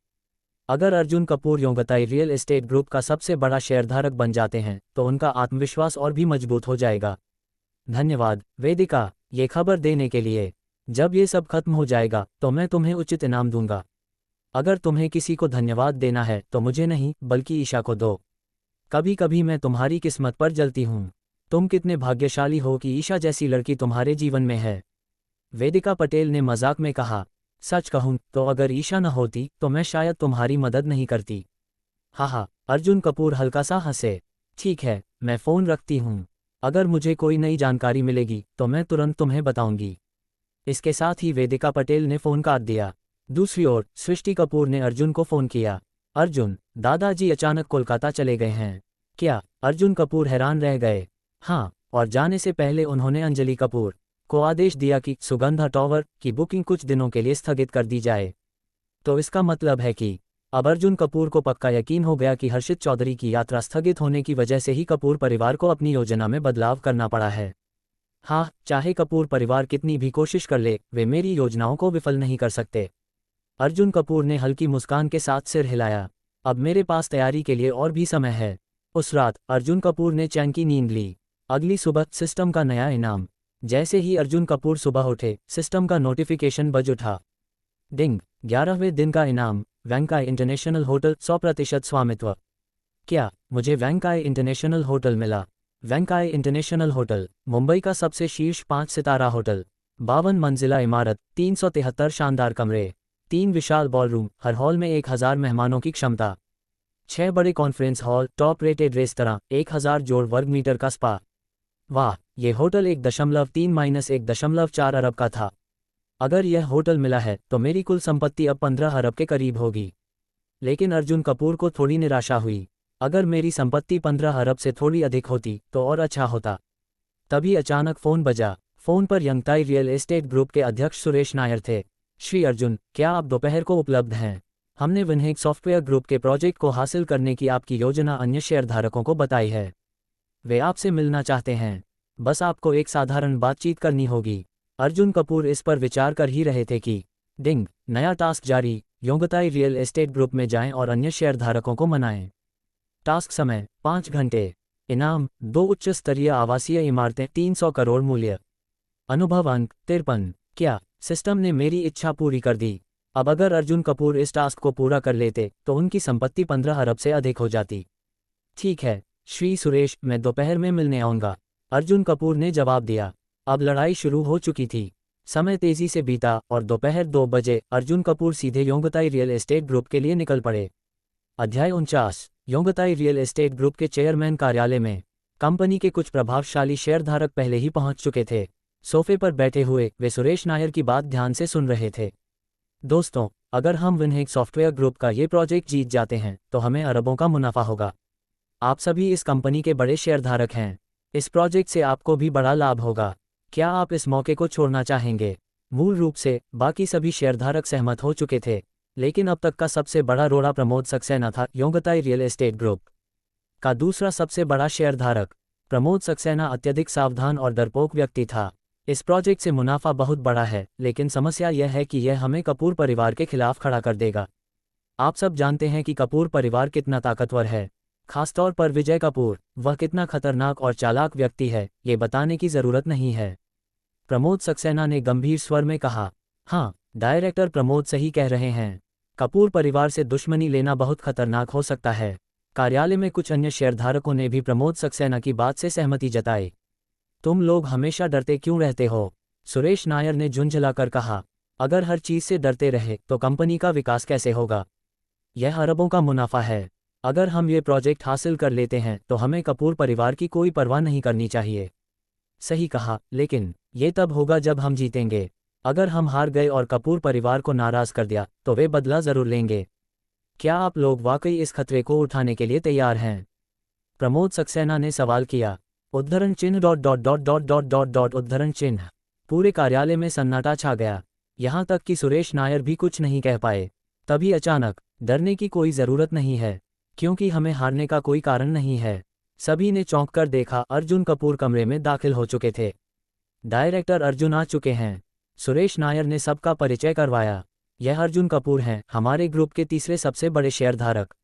अगर Arjun Kapoor Yongtai real estate group का सबसे बड़ा शेयरधारक बन जाते हैं तो उनका आत्मविश्वास और भी मजबूत हो जाएगा। धन्यवाद वेदिका, ये खबर देने के लिए। जब ये सब खत्म हो जाएगा तो मैं तुम्हें उचित इनाम दूंगा। अगर तुम्हें किसी को धन्यवाद देना है तो मुझे नहीं बल्कि ईशा को दो। कभी कभी मैं तुम्हारी किस्मत पर जलती हूँ। तुम कितने भाग्यशाली हो कि ईशा जैसी लड़की तुम्हारे जीवन में है। वेदिका पटेल ने मजाक में कहा। सच कहूं तो अगर ईशा न होती तो मैं शायद तुम्हारी मदद नहीं करती। हा, अर्जुन कपूर हल्का सा हंसे। ठीक है, मैं फ़ोन रखती हूँ। अगर मुझे कोई नई जानकारी मिलेगी तो मैं तुरंत तुम्हें बताऊंगी। इसके साथ ही वेदिका पटेल ने फ़ोन काट दिया। दूसरी ओर सृष्टि कपूर ने अर्जुन को फ़ोन किया। अर्जुन, दादाजी अचानक कोलकाता चले गए हैं। क्या? अर्जुन कपूर हैरान रह गए। हाँ, और जाने से पहले उन्होंने अंजलि कपूर को आदेश दिया कि सुगंधा टॉवर की बुकिंग कुछ दिनों के लिए स्थगित कर दी जाए। तो इसका मतलब है कि अब अर्जुन कपूर को पक्का यकीन हो गया कि हर्षित चौधरी की यात्रा स्थगित होने की वजह से ही कपूर परिवार को अपनी योजना में बदलाव करना पड़ा है। हाँ, चाहे कपूर परिवार कितनी भी कोशिश कर ले, वे मेरी योजनाओं को विफल नहीं कर सकते। अर्जुन कपूर ने हल्की मुस्कान के साथ सिर हिलाया। अब मेरे पास तैयारी के लिए और भी समय है। उस रात अर्जुन कपूर ने चैन की नींद ली। अगली सुबह सिस्टम का नया इनाम। जैसे ही अर्जुन कपूर सुबह उठे, सिस्टम का नोटिफिकेशन बज उठा। डिंग, 11वें दिन का इनाम, वैंकाई इंटरनेशनल होटल 100% स्वामित्व। क्या मुझे वैंकाई इंटरनेशनल होटल मिला? वैंकाई इंटरनेशनल होटल मुंबई का सबसे शीर्ष 5 सितारा होटल। 52 मंजिला इमारत, 373 शानदार कमरे, 3 विशाल बॉलरूम, हर हॉल में 1000 मेहमानों की क्षमता, 6 बड़े conference hall, top rated restaurant, 1000 जोड़ वर्ग मीटर का स्पा। वाह, ये होटल 1.3-1.4 अरब का था। अगर यह होटल मिला है तो मेरी कुल संपत्ति अब 15 अरब के करीब होगी। लेकिन अर्जुन कपूर को थोड़ी निराशा हुई। अगर मेरी संपत्ति 15 अरब से थोड़ी अधिक होती तो और अच्छा होता। तभी अचानक फ़ोन बजा। फ़ोन पर यंगताई रियल एस्टेट ग्रुप के अध्यक्ष सुरेश नायर थे। श्री अर्जुन, क्या आप दोपहर को उपलब्ध हैं? हमने विनहेक सॉफ्टवेयर ग्रुप के प्रोजेक्ट को हासिल करने की आपकी योजना अन्य शेयरधारकों को बताई है। वे आपसे मिलना चाहते हैं। बस आपको एक साधारण बातचीत करनी होगी। अर्जुन कपूर इस पर विचार कर ही रहे थे कि डिंग, नया टास्क जारी, योंगताई रियल एस्टेट ग्रुप में जाएं और अन्य शेयरधारकों को मनाएं। टास्क समय 5 घंटे। इनाम 2 उच्च स्तरीय आवासीय इमारतें, 300 करोड़ मूल्य। अनुभव अंक 53। क्या सिस्टम ने मेरी इच्छा पूरी कर दी? अब अगर अर्जुन कपूर इस टास्क को पूरा कर लेते तो उनकी संपत्ति 15 अरब से अधिक हो जाती। ठीक है श्री सुरेश, मैं दोपहर में मिलने आऊँगा, अर्जुन कपूर ने जवाब दिया। अब लड़ाई शुरू हो चुकी थी। समय तेजी से बीता और दोपहर 2 बजे अर्जुन कपूर सीधे योंगताई रियल एस्टेट ग्रुप के लिए निकल पड़े। अध्याय 49। योंगताई रियल एस्टेट ग्रुप के चेयरमैन कार्यालय में कंपनी के कुछ प्रभावशाली शेयरधारक पहले ही पहुंच चुके थे। सोफे पर बैठे हुए वे सुरेश नायर की बात ध्यान से सुन रहे थे। दोस्तों, अगर हम विनहेक सॉफ्टवेयर ग्रुप का ये प्रोजेक्ट जीत जाते हैं तो हमें अरबों का मुनाफा होगा। आप सभी इस कंपनी के बड़े शेयरधारक हैं। इस प्रोजेक्ट से आपको भी बड़ा लाभ होगा। क्या आप इस मौके को छोड़ना चाहेंगे? मूल रूप से बाकी सभी शेयरधारक सहमत हो चुके थे, लेकिन अब तक का सबसे बड़ा रोड़ा प्रमोद सक्सेना था। योंगताई रियल एस्टेट ग्रुप का दूसरा सबसे बड़ा शेयरधारक प्रमोद सक्सेना अत्यधिक सावधान और डरपोक व्यक्ति था। इस प्रोजेक्ट से मुनाफा बहुत बड़ा है, लेकिन समस्या यह है कि यह हमें कपूर परिवार के खिलाफ खड़ा कर देगा। आप सब जानते हैं कि कपूर परिवार कितना ताकतवर है, खासतौर पर विजय कपूर। वह कितना खतरनाक और चालाक व्यक्ति है, ये बताने की जरूरत नहीं है। प्रमोद सक्सेना ने गंभीर स्वर में कहा। हाँ, डायरेक्टर प्रमोद सही कह रहे हैं। कपूर परिवार से दुश्मनी लेना बहुत खतरनाक हो सकता है। कार्यालय में कुछ अन्य शेयरधारकों ने भी प्रमोद सक्सेना की बात से सहमति जताई। तुम लोग हमेशा डरते क्यों रहते हो? सुरेश नायर ने झुंझलाकर कहा। अगर हर चीज से डरते रहे तो कंपनी का विकास कैसे होगा? यह अरबों का मुनाफा है। अगर हम ये प्रोजेक्ट हासिल कर लेते हैं तो हमें कपूर परिवार की कोई परवाह नहीं करनी चाहिए। सही कहा, लेकिन ये तब होगा जब हम जीतेंगे। अगर हम हार गए और कपूर परिवार को नाराज कर दिया तो वे बदला जरूर लेंगे। क्या आप लोग वाकई इस खतरे को उठाने के लिए तैयार हैं? प्रमोद सक्सेना ने सवाल किया। उद्धरण चिन्ह ... उद्धरण चिन्ह। पूरे कार्यालय में सन्नाटा छा गया। यहाँ तक कि सुरेश नायर भी कुछ नहीं कह पाए। तभी अचानक, डरने की कोई ज़रूरत नहीं है, क्योंकि हमें हारने का कोई कारण नहीं है। सभी ने चौंक कर देखा। अर्जुन कपूर कमरे में दाखिल हो चुके थे। डायरेक्टर अर्जुन आ चुके हैं। सुरेश नायर ने सबका परिचय करवाया। यह अर्जुन कपूर हैं, हमारे ग्रुप के तीसरे सबसे बड़े शेयरधारक।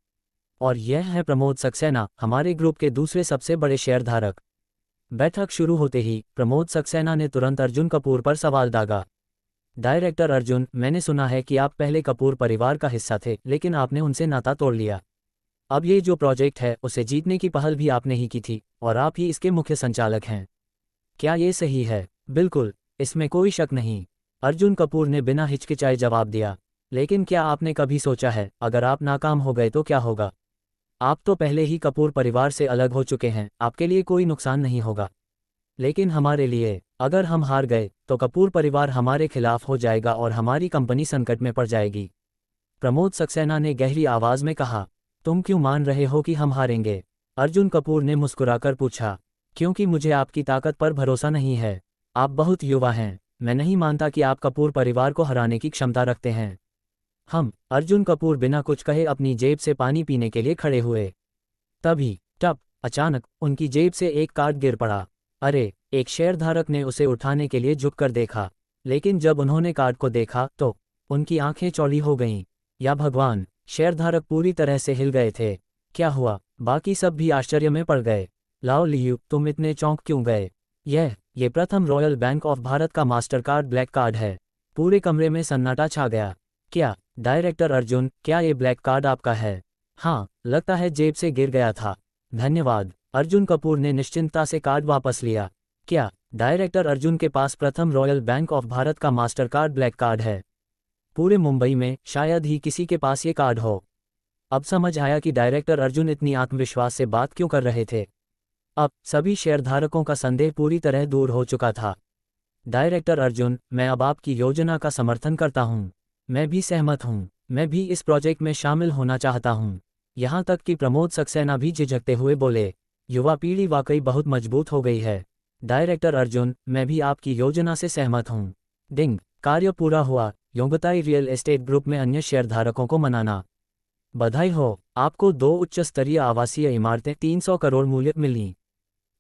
और यह है प्रमोद सक्सेना, हमारे ग्रुप के दूसरे सबसे बड़े शेयरधारक। बैठक शुरू होते ही प्रमोद सक्सेना ने तुरंत अर्जुन कपूर पर सवाल दागा। डायरेक्टर अर्जुन, मैंने सुना है कि आप पहले कपूर परिवार का हिस्सा थे, लेकिन आपने उनसे नाता तोड़ लिया। अब ये जो प्रोजेक्ट है उसे जीतने की पहल भी आपने ही की थी और आप ही इसके मुख्य संचालक हैं। क्या ये सही है? बिल्कुल, इसमें कोई शक नहीं, अर्जुन कपूर ने बिना हिचकिचाए जवाब दिया। लेकिन क्या आपने कभी सोचा है, अगर आप नाकाम हो गए तो क्या होगा? आप तो पहले ही कपूर परिवार से अलग हो चुके हैं, आपके लिए कोई नुकसान नहीं होगा। लेकिन हमारे लिए, अगर हम हार गए तो कपूर परिवार हमारे खिलाफ हो जाएगा और हमारी कंपनी संकट में पड़ जाएगी। प्रमोद सक्सेना ने गहरी आवाज में कहा। तुम क्यों मान रहे हो कि हम हारेंगे? अर्जुन कपूर ने मुस्कुराकर पूछा। क्योंकि मुझे आपकी ताकत पर भरोसा नहीं है। आप बहुत युवा हैं, मैं नहीं मानता कि आप कपूर परिवार को हराने की क्षमता रखते हैं। हम अर्जुन कपूर बिना कुछ कहे अपनी जेब से पानी पीने के लिए खड़े हुए। तभी टप, अचानक उनकी जेब से एक कार्ड गिर पड़ा। अरे! एक शेयरधारक ने उसे उठाने के लिए झुककर देखा, लेकिन जब उन्होंने कार्ड को देखा तो उनकी आंखें चौड़ी हो गईं। या भगवान! शेयरधारक पूरी तरह से हिल गए थे। क्या हुआ? बाकी सब भी आश्चर्य में पड़ गए। लाओ लियू, तुम इतने चौंक क्यों गए? ये प्रथम रॉयल बैंक ऑफ भारत का मास्टर कार्ड ब्लैक कार्ड है। पूरे कमरे में सन्नाटा छा गया। क्या डायरेक्टर अर्जुन, क्या ये ब्लैक कार्ड आपका है? हाँ, लगता है जेब से गिर गया था। धन्यवाद। अर्जुन कपूर ने निश्चिंतता से कार्ड वापस लिया। क्या डायरेक्टर अर्जुन के पास प्रथम रॉयल बैंक ऑफ भारत का मास्टर कार्ड ब्लैक कार्ड है? पूरे मुंबई में शायद ही किसी के पास ये कार्ड हो। अब समझ आया कि डायरेक्टर अर्जुन इतनी आत्मविश्वास से बात क्यों कर रहे थे। अब सभी शेयरधारकों का संदेह पूरी तरह दूर हो चुका था। डायरेक्टर अर्जुन, मैं अब आपकी योजना का समर्थन करता हूँ। मैं भी सहमत हूँ। मैं भी इस प्रोजेक्ट में शामिल होना चाहता हूँ। यहाँ तक कि प्रमोद सक्सेना भी झिझकते हुए बोले। युवा पीढ़ी वाकई बहुत मजबूत हो गई है। डायरेक्टर अर्जुन, मैं भी आपकी योजना से सहमत हूँ। डिंग, कार्य पूरा हुआ। योंगताई रियल एस्टेट ग्रुप में अन्य शेयरधारकों को मनाना। बधाई हो, आपको 2 उच्च स्तरीय आवासीय इमारतें 300 करोड़ मूल्य मिलीं।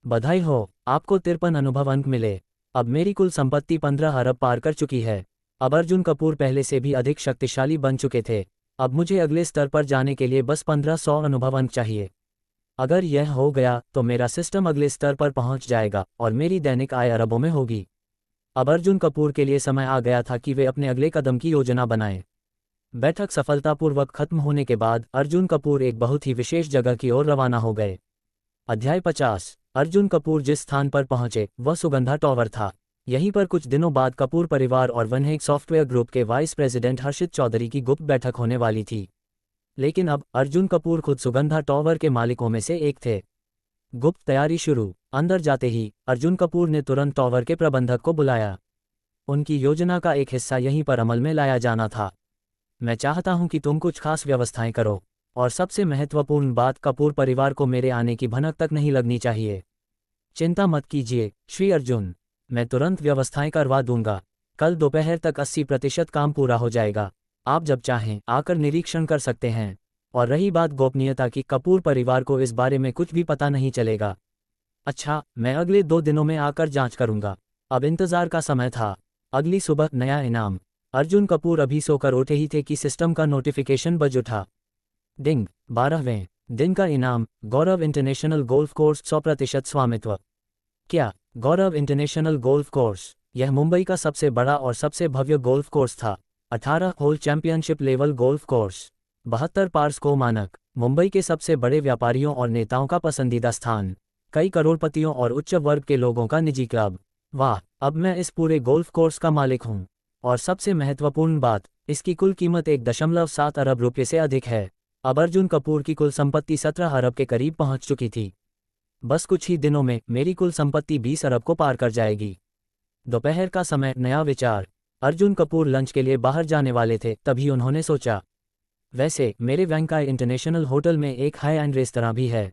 बधाई हो, आपको 53 अनुभव अंक मिले। अब मेरी कुल संपत्ति 15 अरब पार कर चुकी है। अब अर्जुन कपूर पहले से भी अधिक शक्तिशाली बन चुके थे। अब मुझे अगले स्तर पर जाने के लिए बस 1500 अनुभव अंक चाहिए। अगर यह हो गया तो मेरा सिस्टम अगले स्तर पर पहुंच जाएगा और मेरी दैनिक आय अरबों में होगी। अब अर्जुन कपूर के लिए समय आ गया था कि वे अपने अगले कदम की योजना बनाएं। बैठक सफलतापूर्वक खत्म होने के बाद अर्जुन कपूर एक बहुत ही विशेष जगह की ओर रवाना हो गए। अध्याय 50। अर्जुन कपूर जिस स्थान पर पहुंचे वह सुगंधा टॉवर था। यहीं पर कुछ दिनों बाद कपूर परिवार और वनहेक सॉफ्टवेयर ग्रुप के वाइस प्रेसिडेंट हर्षित चौधरी की गुप्त बैठक होने वाली थी। लेकिन अब अर्जुन कपूर खुद सुगंधा टॉवर के मालिकों में से एक थे। गुप्त तैयारी शुरू। अंदर जाते ही अर्जुन कपूर ने तुरंत टॉवर के प्रबंधक को बुलाया। उनकी योजना का एक हिस्सा यहीं पर अमल में लाया जाना था। मैं चाहता हूं कि तुम कुछ खास व्यवस्थाएं करो, और सबसे महत्वपूर्ण बात, कपूर परिवार को मेरे आने की भनक तक नहीं लगनी चाहिए। चिंता मत कीजिए श्री अर्जुन, मैं तुरंत व्यवस्थाएं करवा दूंगा। कल दोपहर तक 80% काम पूरा हो जाएगा। आप जब चाहें आकर निरीक्षण कर सकते हैं। और रही बात गोपनीयता की, कपूर परिवार को इस बारे में कुछ भी पता नहीं चलेगा। अच्छा, मैं अगले 2 दिनों में आकर जांच करूंगा। अब इंतजार का समय था। अगली सुबह नया इनाम। अर्जुन कपूर अभी सोकर उठे ही थे कि सिस्टम का नोटिफिकेशन बज उठा। डिंग, 12वें दिन का इनाम, गौरव इंटरनेशनल गोल्फ कोर्स 100% स्वामित्व। क्या गौरव इंटरनेशनल गोल्फ कोर्स? यह मुंबई का सबसे बड़ा और सबसे भव्य गोल्फ कोर्स था। 18 hole championship level golf course, 72 pars को मानक, मुंबई के सबसे बड़े व्यापारियों और नेताओं का पसंदीदा स्थान, कई करोड़पतियों और उच्च वर्ग के लोगों का निजी क्लब। वाह, अब मैं इस पूरे गोल्फ कोर्स का मालिक हूँ। और सबसे महत्वपूर्ण बात, इसकी कुल कीमत 1.7 अरब रुपये से अधिक है। अब अर्जुन कपूर की कुल संपत्ति 17 अरब के करीब पहुंच चुकी थी। बस कुछ ही दिनों में मेरी कुल संपत्ति 20 अरब को पार कर जाएगी। दोपहर का समय, नया विचार। अर्जुन कपूर लंच के लिए बाहर जाने वाले थे, तभी उन्होंने सोचा, वैसे मेरे वैंकाई इंटरनेशनल होटल में एक हाई एंड रेस्तरां भी है।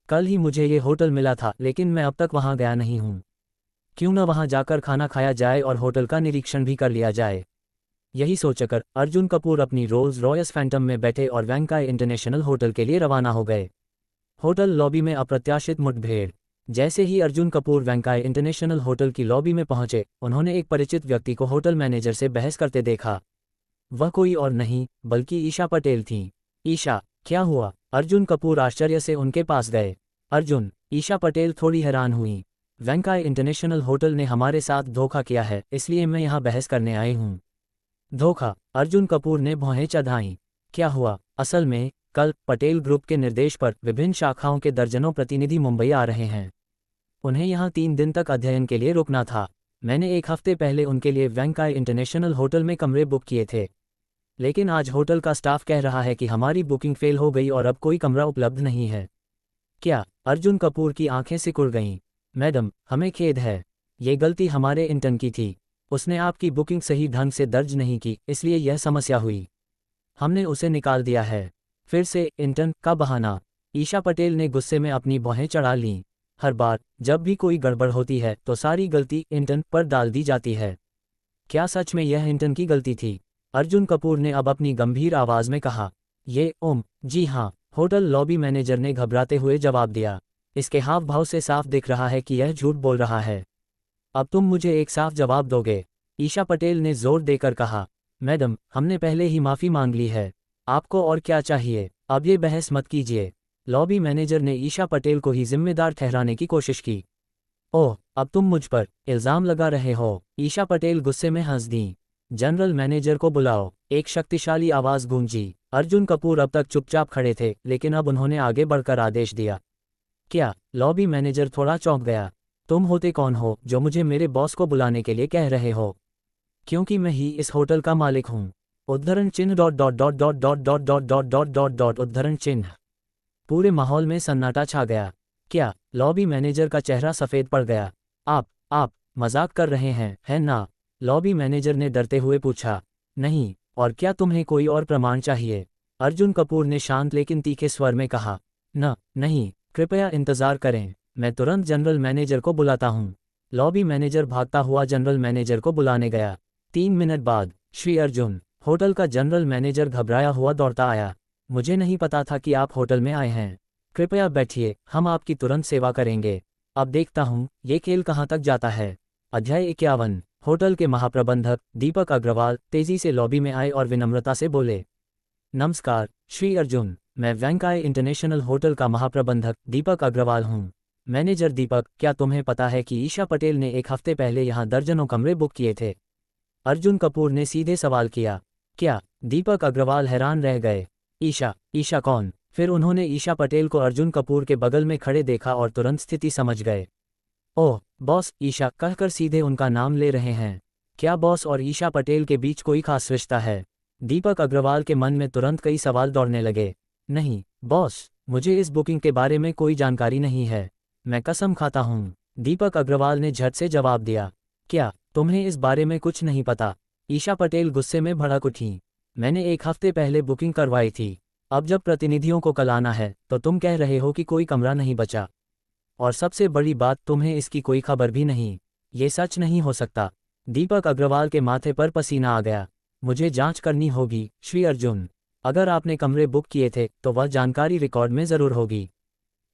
कल ही मुझे ये होटल मिला था, लेकिन मैं अब तक वहां गया नहीं हूं। क्यों न वहां जाकर खाना खाया जाए और होटल का निरीक्षण भी कर लिया जाए। यही सोचकर अर्जुन कपूर अपनी रोल्स रॉयस फैंटम में बैठे और वैंकाई इंटरनेशनल होटल के लिए रवाना हो गए। होटल लॉबी में अप्रत्याशित मुठभेड़। जैसे ही अर्जुन कपूर वैंकाई इंटरनेशनल होटल की लॉबी में पहुंचे, उन्होंने एक परिचित व्यक्ति को होटल मैनेजर से बहस करते देखा। वह कोई और नहीं बल्कि ईशा पटेल थीं। ईशा, क्या हुआ? अर्जुन कपूर आश्चर्य से उनके पास गए। अर्जुन, ईशा पटेल थोड़ी हैरान हुई। वैंकाई इंटरनेशनल होटल ने हमारे साथ धोखा किया है, इसलिए मैं यहाँ बहस करने आई हूँ। धोखा? अर्जुन कपूर ने भौहें चढ़ाईं। क्या हुआ? असल में कल पटेल ग्रुप के निर्देश पर विभिन्न शाखाओं के दर्जनों प्रतिनिधि मुंबई आ रहे हैं। उन्हें यहाँ 3 दिन तक अध्ययन के लिए रुकना था। मैंने 1 हफ्ते पहले उनके लिए वैंकाई इंटरनेशनल होटल में कमरे बुक किए थे, लेकिन आज होटल का स्टाफ कह रहा है कि हमारी बुकिंग फेल हो गई और अब कोई कमरा उपलब्ध नहीं है। क्या? अर्जुन कपूर की आंखें सिकुड़ गईं। मैडम, हमें खेद है, ये गलती हमारे इंटर्न की थी। उसने आपकी बुकिंग सही ढंग से दर्ज नहीं की, इसलिए यह समस्या हुई। हमने उसे निकाल दिया है। फिर से इंटर्न का बहाना। ईशा पटेल ने गुस्से में अपनी भौहें चढ़ा लीं। हर बार जब भी कोई गड़बड़ होती है तो सारी गलती इंटर्न पर डाल दी जाती है। क्या सच में यह इंटर्न की गलती थी? अर्जुन कपूर ने अब अपनी गंभीर आवाज में कहा। ये जी हाँ, होटल लॉबी मैनेजर ने घबराते हुए जवाब दिया। इसके हाव भाव से साफ दिख रहा है कि यह झूठ बोल रहा है। अब तुम मुझे एक साफ जवाब दोगे? ईशा पटेल ने जोर देकर कहा। मैडम, हमने पहले ही माफ़ी मांग ली है, आपको और क्या चाहिए? अब ये बहस मत कीजिए। लॉबी मैनेजर ने ईशा पटेल को ही जिम्मेदार ठहराने की कोशिश की। ओह, अब तुम मुझ पर इल्ज़ाम लगा रहे हो? ईशा पटेल गुस्से में हंस दीं। जनरल मैनेजर को बुलाओ, एक शक्तिशाली आवाज़ गूंजी। अर्जुन कपूर अब तक चुपचाप खड़े थे, लेकिन अब उन्होंने आगे बढ़कर आदेश दिया। क्या? लॉबी मैनेजर थोड़ा चौंक गया। तुम होते कौन हो जो मुझे मेरे बॉस को बुलाने के लिए कह रहे हो? क्योंकि मैं ही इस होटल का मालिक हूँ। उद्धरण चिन्ह dot dot dot dot dot dot dot dot dot dot dot उद्धरण चिन्ह। पूरे माहौल में सन्नाटा छा गया। क्या? लॉबी मैनेजर का चेहरा सफ़ेद पड़ गया। आप मजाक कर रहे हैं, है ना? लॉबी मैनेजर ने डरते हुए पूछा। नहीं, और क्या तुम्हें कोई और प्रमाण चाहिए? अर्जुन कपूर ने शांत लेकिन तीखे स्वर में कहा। नहीं, कृपया इंतज़ार करें, मैं तुरंत जनरल मैनेजर को बुलाता हूँ। लॉबी मैनेजर भागता हुआ जनरल मैनेजर को बुलाने गया। 3 मिनट बाद, श्री अर्जुन, होटल का जनरल मैनेजर घबराया हुआ दौड़ता आया। मुझे नहीं पता था कि आप होटल में आए हैं। कृपया बैठिए, हम आपकी तुरंत सेवा करेंगे। अब देखता हूँ ये खेल कहाँ तक जाता है। अध्याय 51। होटल के महाप्रबंधक दीपक अग्रवाल तेजी से लॉबी में आए और विनम्रता से बोले। नमस्कार श्री अर्जुन, मैं वेंकाय इंटरनेशनल होटल का महाप्रबंधक दीपक अग्रवाल हूँ। मैनेजर दीपक, क्या तुम्हें पता है कि ईशा पटेल ने 1 हफ्ते पहले यहाँ दर्जनों कमरे बुक किए थे? अर्जुन कपूर ने सीधे सवाल किया। क्या? दीपक अग्रवाल हैरान रह गए। ईशा कौन? फिर उन्होंने ईशा पटेल को अर्जुन कपूर के बगल में खड़े देखा और तुरंत स्थिति समझ गए। ओह बॉस, ईशा कहकर सीधे उनका नाम ले रहे हैं। क्या बॉस और ईशा पटेल के बीच कोई खास रिश्ता है? दीपक अग्रवाल के मन में तुरंत कई सवाल दौड़ने लगे। नहीं बॉस, मुझे इस बुकिंग के बारे में कोई जानकारी नहीं है, मैं कसम खाता हूँ। दीपक अग्रवाल ने झट से जवाब दिया। क्या तुम्हें इस बारे में कुछ नहीं पता? ईशा पटेल गुस्से में भड़क उठी। मैंने 1 हफ्ते पहले बुकिंग करवाई थी। अब जब प्रतिनिधियों को कल आना है तो तुम कह रहे हो कि कोई कमरा नहीं बचा। और सबसे बड़ी बात, तुम्हें इसकी कोई खबर भी नहीं। ये सच नहीं हो सकता। दीपक अग्रवाल के माथे पर पसीना आ गया। मुझे जांच करनी होगी श्री अर्जुन। अगर आपने कमरे बुक किए थे तो वह जानकारी रिकॉर्ड में ज़रूर होगी।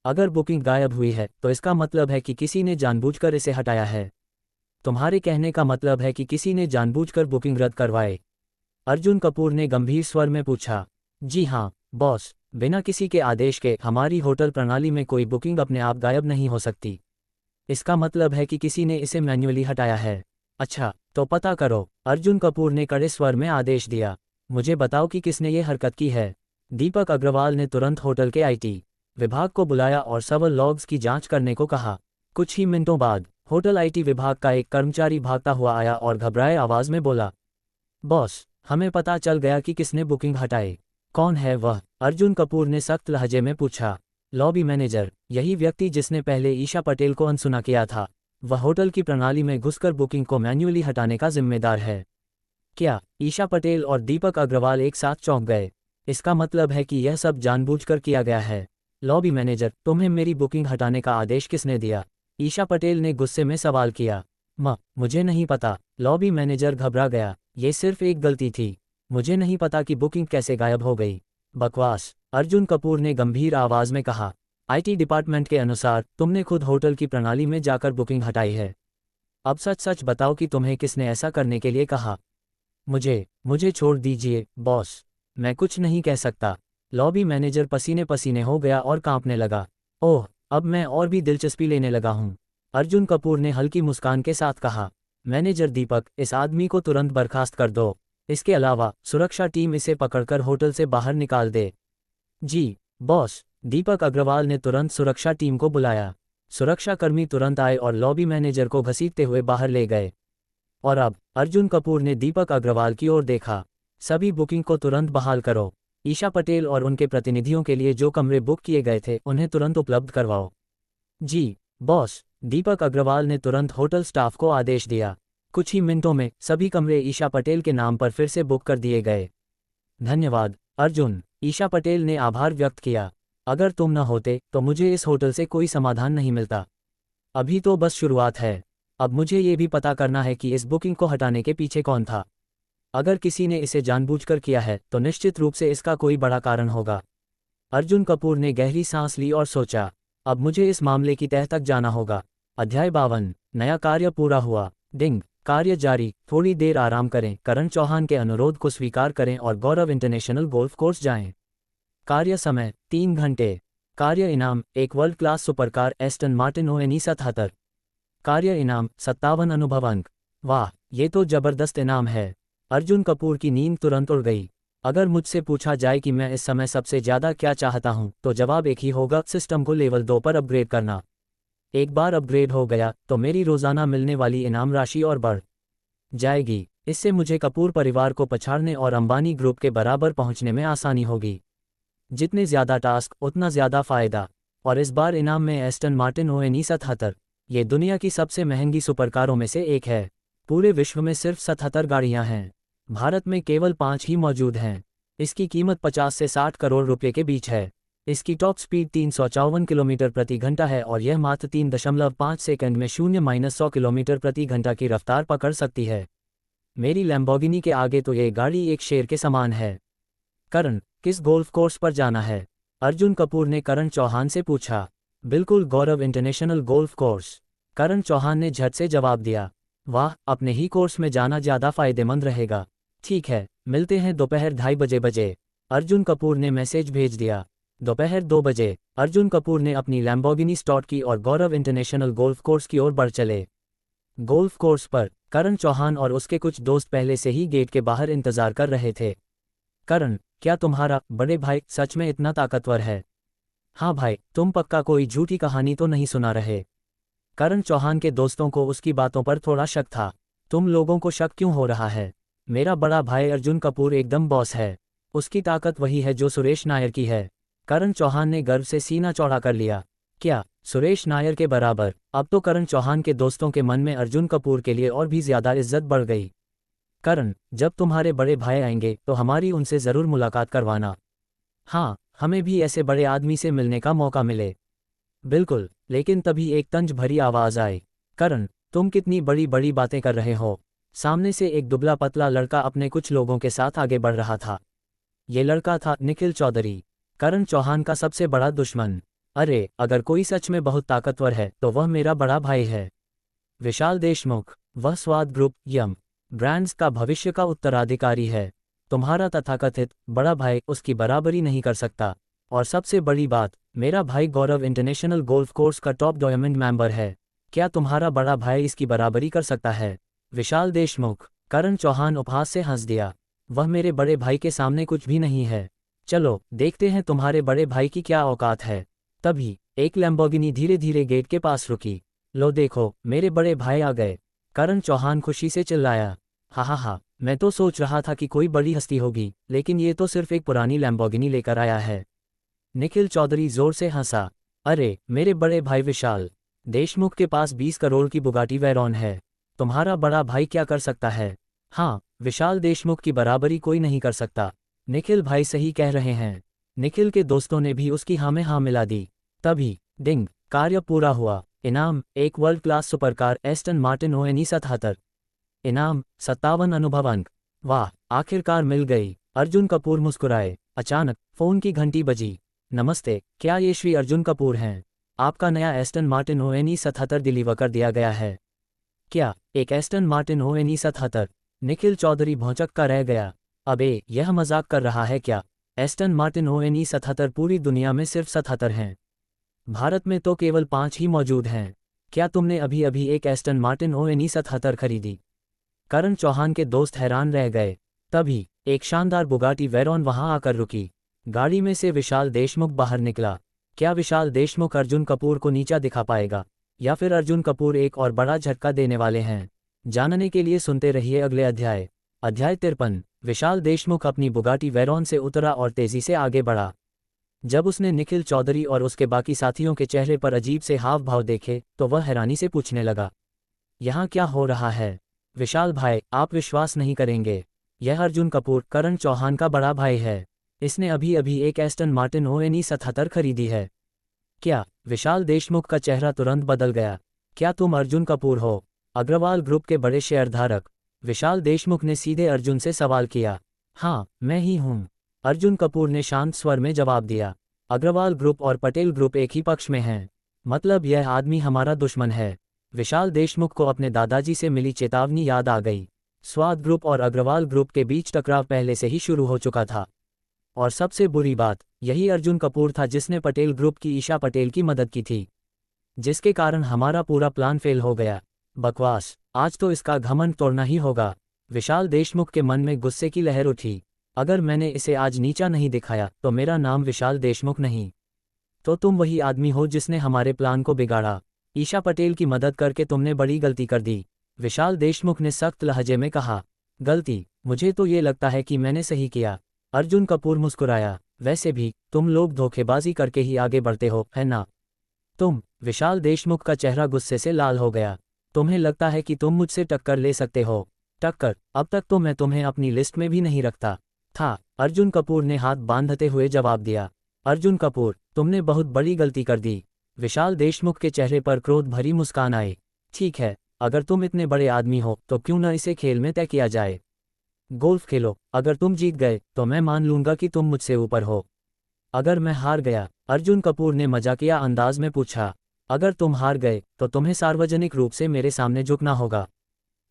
अगर बुकिंग गायब हुई है तो इसका मतलब है कि किसी ने जानबूझकर इसे हटाया है। तुम्हारे कहने का मतलब है कि किसी ने जानबूझकर बुकिंग रद्द करवाए? अर्जुन कपूर ने गंभीर स्वर में पूछा। जी हाँ बॉस, बिना किसी के आदेश के हमारी होटल प्रणाली में कोई बुकिंग अपने आप गायब नहीं हो सकती। इसका मतलब है कि किसी ने इसे मैन्युअली हटाया है। अच्छा, तो पता करो। अर्जुन कपूर ने कड़े स्वर में आदेश दिया। मुझे बताओ कि किसने ये हरकत की है। दीपक अग्रवाल ने तुरंत होटल के IT विभाग को बुलाया और सभी लॉग्स की जांच करने को कहा। कुछ ही मिनटों बाद होटल IT विभाग का एक कर्मचारी भागता हुआ आया और घबराए आवाज में बोला। बॉस, हमें पता चल गया कि किसने बुकिंग हटाई। कौन है वह? अर्जुन कपूर ने सख्त लहजे में पूछा। लॉबी मैनेजर, यही व्यक्ति जिसने पहले ईशा पटेल को अनसुना किया था। वह होटल की प्रणाली में घुसकर बुकिंग को मैन्युअली हटाने का जिम्मेदार है। क्या? ईशा पटेल और दीपक अग्रवाल एक साथ चौंक गए। इसका मतलब है कि यह सब जानबूझकर किया गया है। लॉबी मैनेजर, तुम्हें मेरी बुकिंग हटाने का आदेश किसने दिया? ईशा पटेल ने गुस्से में सवाल किया। मुझे नहीं पता। लॉबी मैनेजर घबरा गया। ये सिर्फ एक गलती थी। मुझे नहीं पता कि बुकिंग कैसे गायब हो गई। बकवास, अर्जुन कपूर ने गंभीर आवाज में कहा। IT डिपार्टमेंट के अनुसार तुमने खुद होटल की प्रणाली में जाकर बुकिंग हटाई है। अब सच सच बताओ कि तुम्हें किसने ऐसा करने के लिए कहा। मुझे छोड़ दीजिए बॉस, मैं कुछ नहीं कह सकता। लॉबी मैनेजर पसीने पसीने हो गया और कांपने लगा। ओह, अब मैं और भी दिलचस्पी लेने लगा हूँ। अर्जुन कपूर ने हल्की मुस्कान के साथ कहा। मैनेजर दीपक, इस आदमी को तुरंत बर्खास्त कर दो। इसके अलावा सुरक्षा टीम इसे पकड़कर होटल से बाहर निकाल दे। जी बॉस। दीपक अग्रवाल ने तुरंत सुरक्षा टीम को बुलाया। सुरक्षाकर्मी तुरंत आए और लॉबी मैनेजर को घसीटते हुए बाहर ले गए। और अब अर्जुन कपूर ने दीपक अग्रवाल की ओर देखा। सभी बुकिंग को तुरंत बहाल करो। ईशा पटेल और उनके प्रतिनिधियों के लिए जो कमरे बुक किए गए थे उन्हें तुरंत उपलब्ध करवाओ। जी बॉस। दीपक अग्रवाल ने तुरंत होटल स्टाफ को आदेश दिया। कुछ ही मिनटों में सभी कमरे ईशा पटेल के नाम पर फिर से बुक कर दिए गए। धन्यवाद अर्जुन, ईशा पटेल ने आभार व्यक्त किया। अगर तुम न होते तो मुझे इस होटल से कोई समाधान नहीं मिलता। अभी तो बस शुरुआत है। अब मुझे ये भी पता करना है कि इस बुकिंग को हटाने के पीछे कौन था। अगर किसी ने इसे जानबूझकर किया है तो निश्चित रूप से इसका कोई बड़ा कारण होगा। अर्जुन कपूर ने गहरी सांस ली और सोचा, अब मुझे इस मामले की तह तक जाना होगा। अध्याय 52, नया कार्य पूरा हुआ। डिंग, कार्य जारी, थोड़ी देर आराम करें, करण चौहान के अनुरोध को स्वीकार करें और गौरव इंटरनेशनल गोल्फ कोर्स जाएं। कार्य समय 3 घंटे। कार्य इनाम, एक world class supercar Aston Martin ONE 77। कार्य इनाम 57 अनुभव अंक। वाह, ये तो जबरदस्त इनाम है। अर्जुन कपूर की नींद तुरंत उड़ गई। अगर मुझसे पूछा जाए कि मैं इस समय सबसे ज्यादा क्या चाहता हूं, तो जवाब एक ही होगा, सिस्टम को लेवल 2 पर अपग्रेड करना। एक बार अपग्रेड हो गया तो मेरी रोजाना मिलने वाली इनाम राशि और बढ़ जाएगी। इससे मुझे कपूर परिवार को पछाड़ने और अंबानी ग्रुप के बराबर पहुंचने में आसानी होगी। जितने ज्यादा टास्क उतना ज्यादा फायदा। और इस बार इनाम में एस्टन मार्टिन ONE 77। ये दुनिया की सबसे महंगी सुपरकारों में से एक है। पूरे विश्व में सिर्फ 77 गाड़ियां हैं। भारत में केवल 5 ही मौजूद हैं। इसकी कीमत 50 से 60 करोड़ रुपए के बीच है। इसकी टॉप स्पीड 354 किलोमीटर प्रति घंटा है और यह मात्र 3.5 सेकंड में 0-100 किलोमीटर प्रति घंटा की रफ्तार पकड़ सकती है। मेरी लैम्बोर्गिनी के आगे तो ये गाड़ी एक शेर के समान है। करण, किस गोल्फ कोर्स पर जाना है? अर्जुन कपूर ने करण चौहान से पूछा। बिल्कुल, गौरव इंटरनेशनल गोल्फ कोर्स। करण चौहान ने झट से जवाब दिया। वाह, अपने ही कोर्स में जाना ज्यादा फायदेमंद रहेगा। ठीक है, मिलते हैं दोपहर 2:30 बजे। अर्जुन कपूर ने मैसेज भेज दिया। दोपहर 2 बजे अर्जुन कपूर ने अपनी लैम्बोर्गिनी स्टार्ट की और गौरव इंटरनेशनल गोल्फ कोर्स की ओर बढ़ चले। गोल्फ कोर्स पर करण चौहान और उसके कुछ दोस्त पहले से ही गेट के बाहर इंतजार कर रहे थे। करण, क्या तुम्हारा बड़े भाई सच में इतना ताकतवर है? हाँ भाई, तुम पक्का कोई झूठी कहानी तो नहीं सुना रहे? करण चौहान के दोस्तों को उसकी बातों पर थोड़ा शक था। तुम लोगों को शक क्यों हो रहा है? मेरा बड़ा भाई अर्जुन कपूर एकदम बॉस है। उसकी ताकत वही है जो सुरेश नायर की है। करण चौहान ने गर्व से सीना चौड़ा कर लिया। क्या, सुरेश नायर के बराबर? अब तो करण चौहान के दोस्तों के मन में अर्जुन कपूर के लिए और भी ज्यादा इज्जत बढ़ गई। करण, जब तुम्हारे बड़े भाई आएंगे तो हमारी उनसे जरूर मुलाकात करवाना। हाँ, हमें भी ऐसे बड़े आदमी से मिलने का मौका मिले। बिल्कुल, लेकिन तभी एक तंज भरी आवाज आई। करण, तुम कितनी बड़ी बड़ी बातें कर रहे हो? सामने से एक दुबला पतला लड़का अपने कुछ लोगों के साथ आगे बढ़ रहा था। ये लड़का था निखिल चौधरी, करण चौहान का सबसे बड़ा दुश्मन। अरे, अगर कोई सच में बहुत ताकतवर है तो वह मेरा बड़ा भाई है। विशाल देशमुख, वह स्वाद ग्रुप यम ब्रांड्स का भविष्य का उत्तराधिकारी है। तुम्हारा तथाकथित बड़ा भाई उसकी बराबरी नहीं कर सकता। और सबसे बड़ी बात, मेरा भाई गौरव इंटरनेशनल गोल्फ कोर्स का टॉप डायमंड मेंबर है। क्या तुम्हारा बड़ा भाई इसकी बराबरी कर सकता है? विशाल देशमुख, करण चौहान उपहास से हंस दिया। वह मेरे बड़े भाई के सामने कुछ भी नहीं है। चलो देखते हैं तुम्हारे बड़े भाई की क्या औकात है। तभी एक लैम्बोर्गिनी धीरे धीरे गेट के पास रुकी। लो देखो, मेरे बड़े भाई आ गए। करण चौहान खुशी से चिल्लाया। हा, मैं तो सोच रहा था कि कोई बड़ी हस्ती होगी, लेकिन ये तो सिर्फ एक पुरानी लैम्बोर्गिनी लेकर आया है। निखिल चौधरी जोर से हंसा। अरे, मेरे बड़े भाई विशाल देशमुख के पास 20 करोड़ की बुगाटी वेरॉन है। तुम्हारा बड़ा भाई क्या कर सकता है? हाँ, विशाल देशमुख की बराबरी कोई नहीं कर सकता। निखिल भाई सही कह रहे हैं। निखिल के दोस्तों ने भी उसकी हाँ में हाँ मिला दी। तभी डिंग, कार्य पूरा हुआ। इनाम, एक world class supercar Aston Martin ONE 77। इनाम 57 अनुभव अंक। वाह, आखिरकार मिल गई। अर्जुन कपूर मुस्कुराए। अचानक फोन की घंटी बजी। नमस्ते, क्या ये श्री अर्जुन कपूर हैं? आपका नया एस्टन मार्टिन ONE 77 डिलीवर कर दिया गया है। क्या, एक Aston Martin ONE 77? Nikhil Chaudhary भौंचक का रह गया। अबे, यह मजाक कर रहा है क्या? एस्टन मार्टिन ONE 77 पूरी दुनिया में सिर्फ 77 हैं। भारत में तो केवल 5 ही मौजूद हैं। क्या तुमने अभी अभी एक एस्टन मार्टिन ONE 77 खरीदी? करण चौहान के दोस्त हैरान रह गए। तभी एक शानदार बुगाटी वेरॉन वहां आकर रुकी। गाड़ी में से विशाल देशमुख बाहर निकला। क्या विशाल देशमुख अर्जुन कपूर को नीचा दिखा पाएगा, या फिर अर्जुन कपूर एक और बड़ा झटका देने वाले हैं? जानने के लिए सुनते रहिए अगले अध्याय। अध्याय 53। विशाल देशमुख अपनी बुगाटी वेरॉन से उतरा और तेजी से आगे बढ़ा। जब उसने निखिल चौधरी और उसके बाकी साथियों के चेहरे पर अजीब से हाव भाव देखे तो वह हैरानी से पूछने लगा, यहाँ क्या हो रहा है? विशाल भाई, आप विश्वास नहीं करेंगे, यह अर्जुन कपूर करण चौहान का बड़ा भाई है। इसने अभी अभी एक एस्टन मार्टिन ONE 77 खरीदी है। क्या? विशाल देशमुख का चेहरा तुरंत बदल गया। क्या तुम अर्जुन कपूर हो, अग्रवाल ग्रुप के बड़े शेयरधारक? विशाल देशमुख ने सीधे अर्जुन से सवाल किया। हाँ, मैं ही हूँ, अर्जुन कपूर ने शांत स्वर में जवाब दिया। अग्रवाल ग्रुप और पटेल ग्रुप एक ही पक्ष में हैं, मतलब यह आदमी हमारा दुश्मन है। विशाल देशमुख को अपने दादाजी से मिली चेतावनी याद आ गई। स्वाद ग्रुप और अग्रवाल ग्रुप के बीच टकराव पहले से ही शुरू हो चुका था। और सबसे बुरी बात, यही अर्जुन कपूर था जिसने पटेल ग्रुप की ईशा पटेल की मदद की थी, जिसके कारण हमारा पूरा प्लान फेल हो गया। बकवास, आज तो इसका घमंड तोड़ना ही होगा। विशाल देशमुख के मन में गुस्से की लहर उठी। अगर मैंने इसे आज नीचा नहीं दिखाया तो मेरा नाम विशाल देशमुख नहीं। तो तुम वही आदमी हो जिसने हमारे प्लान को बिगाड़ा। ईशा पटेल की मदद करके तुमने बड़ी गलती कर दी, विशाल देशमुख ने सख्त लहजे में कहा। गलती? मुझे तो ये लगता है कि मैंने सही किया, अर्जुन कपूर मुस्कुराया। वैसे भी तुम लोग धोखेबाजी करके ही आगे बढ़ते हो, है ना? तुम? विशाल देशमुख का चेहरा गुस्से से लाल हो गया। तुम्हें लगता है कि तुम मुझसे टक्कर ले सकते हो? टक्कर? अब तक तो मैं तुम्हें अपनी लिस्ट में भी नहीं रखता था, अर्जुन कपूर ने हाथ बांधते हुए जवाब दिया। अर्जुन कपूर, तुमने बहुत बड़ी गलती कर दी। विशाल देशमुख के चेहरे पर क्रोध भरी मुस्कान आई। ठीक है, अगर तुम इतने बड़े आदमी हो तो क्यों न इसे खेल में तय किया जाए। गोल्फ खेलो, अगर तुम जीत गए तो मैं मान लूंगा कि तुम मुझसे ऊपर हो। अगर मैं हार गया, अर्जुन कपूर ने मजाकिया अंदाज में पूछा। अगर तुम हार गए तो तुम्हें सार्वजनिक रूप से मेरे सामने झुकना होगा,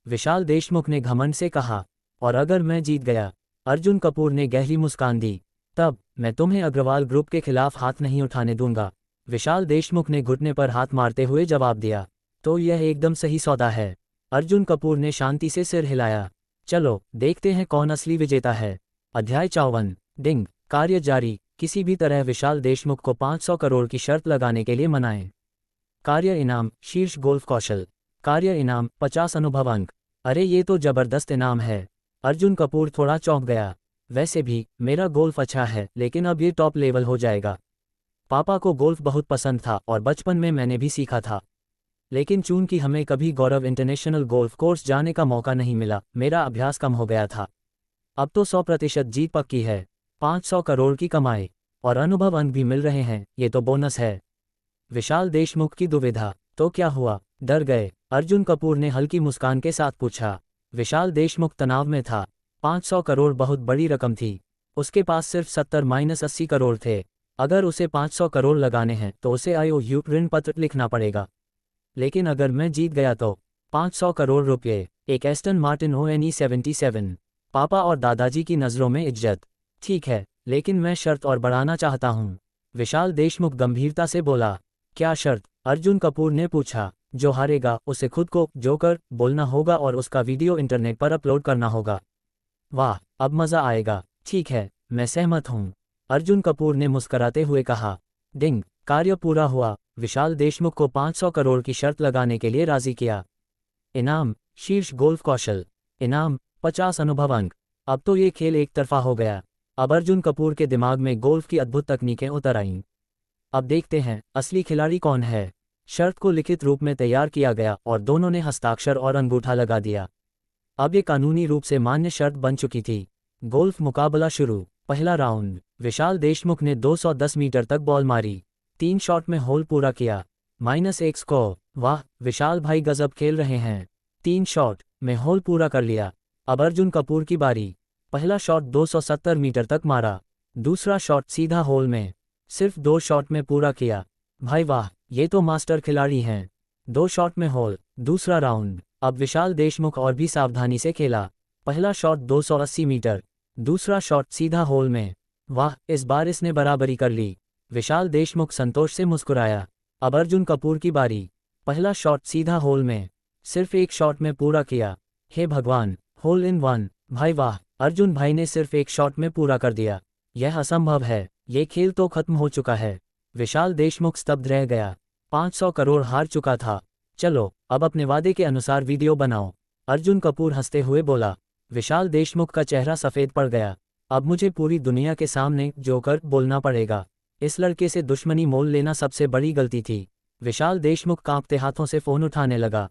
विशाल देशमुख ने घमंड से कहा। और अगर मैं जीत गया, अर्जुन कपूर ने गहरी मुस्कान दी, तब मैं तुम्हें अग्रवाल ग्रुप के खिलाफ हाथ नहीं उठाने दूंगा, विशाल देशमुख ने घुटने पर हाथ मारते हुए जवाब दिया। तो यह एकदम सही सौदा है, अर्जुन कपूर ने शांति से सिर हिलाया। चलो देखते हैं कौन असली विजेता है। अध्याय 54। डिंग। कार्य जारी। किसी भी तरह विशाल देशमुख को 500 करोड़ की शर्त लगाने के लिए मनाएं। कार्य इनाम, शीर्ष गोल्फ कौशल। कार्य इनाम, 50 अनुभव अंक। अरे ये तो जबरदस्त इनाम है, अर्जुन कपूर थोड़ा चौंक गया। वैसे भी मेरा गोल्फ अच्छा है, लेकिन अब ये टॉप लेवल हो जाएगा। पापा को गोल्फ बहुत पसंद था और बचपन में मैंने भी सीखा था, लेकिन चूंकि हमें कभी गौरव इंटरनेशनल गोल्फ कोर्स जाने का मौका नहीं मिला, मेरा अभ्यास कम हो गया था। अब तो 100% जीत पक्की है। 500 करोड़ की कमाई और अनुभव अंक भी मिल रहे हैं, ये तो बोनस है। विशाल देशमुख की दुविधा। तो क्या हुआ, डर गए? अर्जुन कपूर ने हल्की मुस्कान के साथ पूछा। विशाल देशमुख तनाव में था। 500 करोड़ बहुत बड़ी रकम थी। उसके पास सिर्फ 70-80 करोड़ थे। अगर उसे 500 करोड़ लगाने हैं तो उसे IOU ऋण पत्र लिखना पड़ेगा। लेकिन अगर मैं जीत गया तो 500 करोड़ रुपये, एक एस्टन मार्टिन ONE 77, पापा और दादाजी की नज़रों में इज्जत। ठीक है, लेकिन मैं शर्त और बढ़ाना चाहता हूँ, विशाल देशमुख गंभीरता से बोला। क्या शर्त? अर्जुन कपूर ने पूछा। जो हारेगा उसे खुद को जोकर बोलना होगा और उसका वीडियो इंटरनेट पर अपलोड करना होगा। वाह, अब मज़ा आएगा। ठीक है, मैं सहमत हूँ, अर्जुन कपूर ने मुस्कराते हुए कहा। डिंग। कार्य पूरा हुआ। विशाल देशमुख को 500 करोड़ की शर्त लगाने के लिए राजी किया। इनाम, शीर्ष गोल्फ कौशल। इनाम, 50 अनुभव अंक। अब तो ये खेल एक तरफा हो गया। अब अर्जुन कपूर के दिमाग में गोल्फ की अद्भुत तकनीकें उतर आईं। अब देखते हैं असली खिलाड़ी कौन है। शर्त को लिखित रूप में तैयार किया गया और दोनों ने हस्ताक्षर और अंगूठा लगा दिया। अब ये कानूनी रूप से मान्य शर्त बन चुकी थी। गोल्फ मुकाबला शुरू। पहला राउंड। विशाल देशमुख ने 210 मीटर तक बॉल मारी। 3 शॉट में होल पूरा किया। -1 स्कोर। वाह, विशाल भाई गजब खेल रहे हैं। 3 शॉट में होल पूरा कर लिया। अब अर्जुन कपूर की बारी। पहला शॉट 270 मीटर तक मारा। दूसरा शॉट सीधा होल में, सिर्फ 2 शॉट में पूरा किया। भाई वाह, ये तो मास्टर खिलाड़ी हैं। 2 शॉट में होल। दूसरा राउंड। अब विशाल देशमुख और भी सावधानी से खेला। पहला शॉट 280 मीटर, दूसरा शॉट सीधा होल में। वाह, इस बार इसने बराबरी कर ली। विशाल देशमुख संतोष से मुस्कुराया। अब अर्जुन कपूर की बारी। पहला शॉट सीधा होल में, सिर्फ 1 शॉट में पूरा किया। हे भगवान, होल इन वन। भाई वाह, अर्जुन भाई ने सिर्फ 1 शॉट में पूरा कर दिया। यह असंभव है, ये खेल तो खत्म हो चुका है। विशाल देशमुख स्तब्ध रह गया। 500 करोड़ हार चुका था। चलो अब अपने वादे के अनुसार वीडियो बनाओ, अर्जुन कपूर हंसते हुए बोला। विशाल देशमुख का चेहरा सफ़ेद पड़ गया। अब मुझे पूरी दुनिया के सामने जोकर बोलना पड़ेगा। इस लड़के से दुश्मनी मोल लेना सबसे बड़ी गलती थी। विशाल देशमुख कांपते हाथों से फ़ोन उठाने लगा।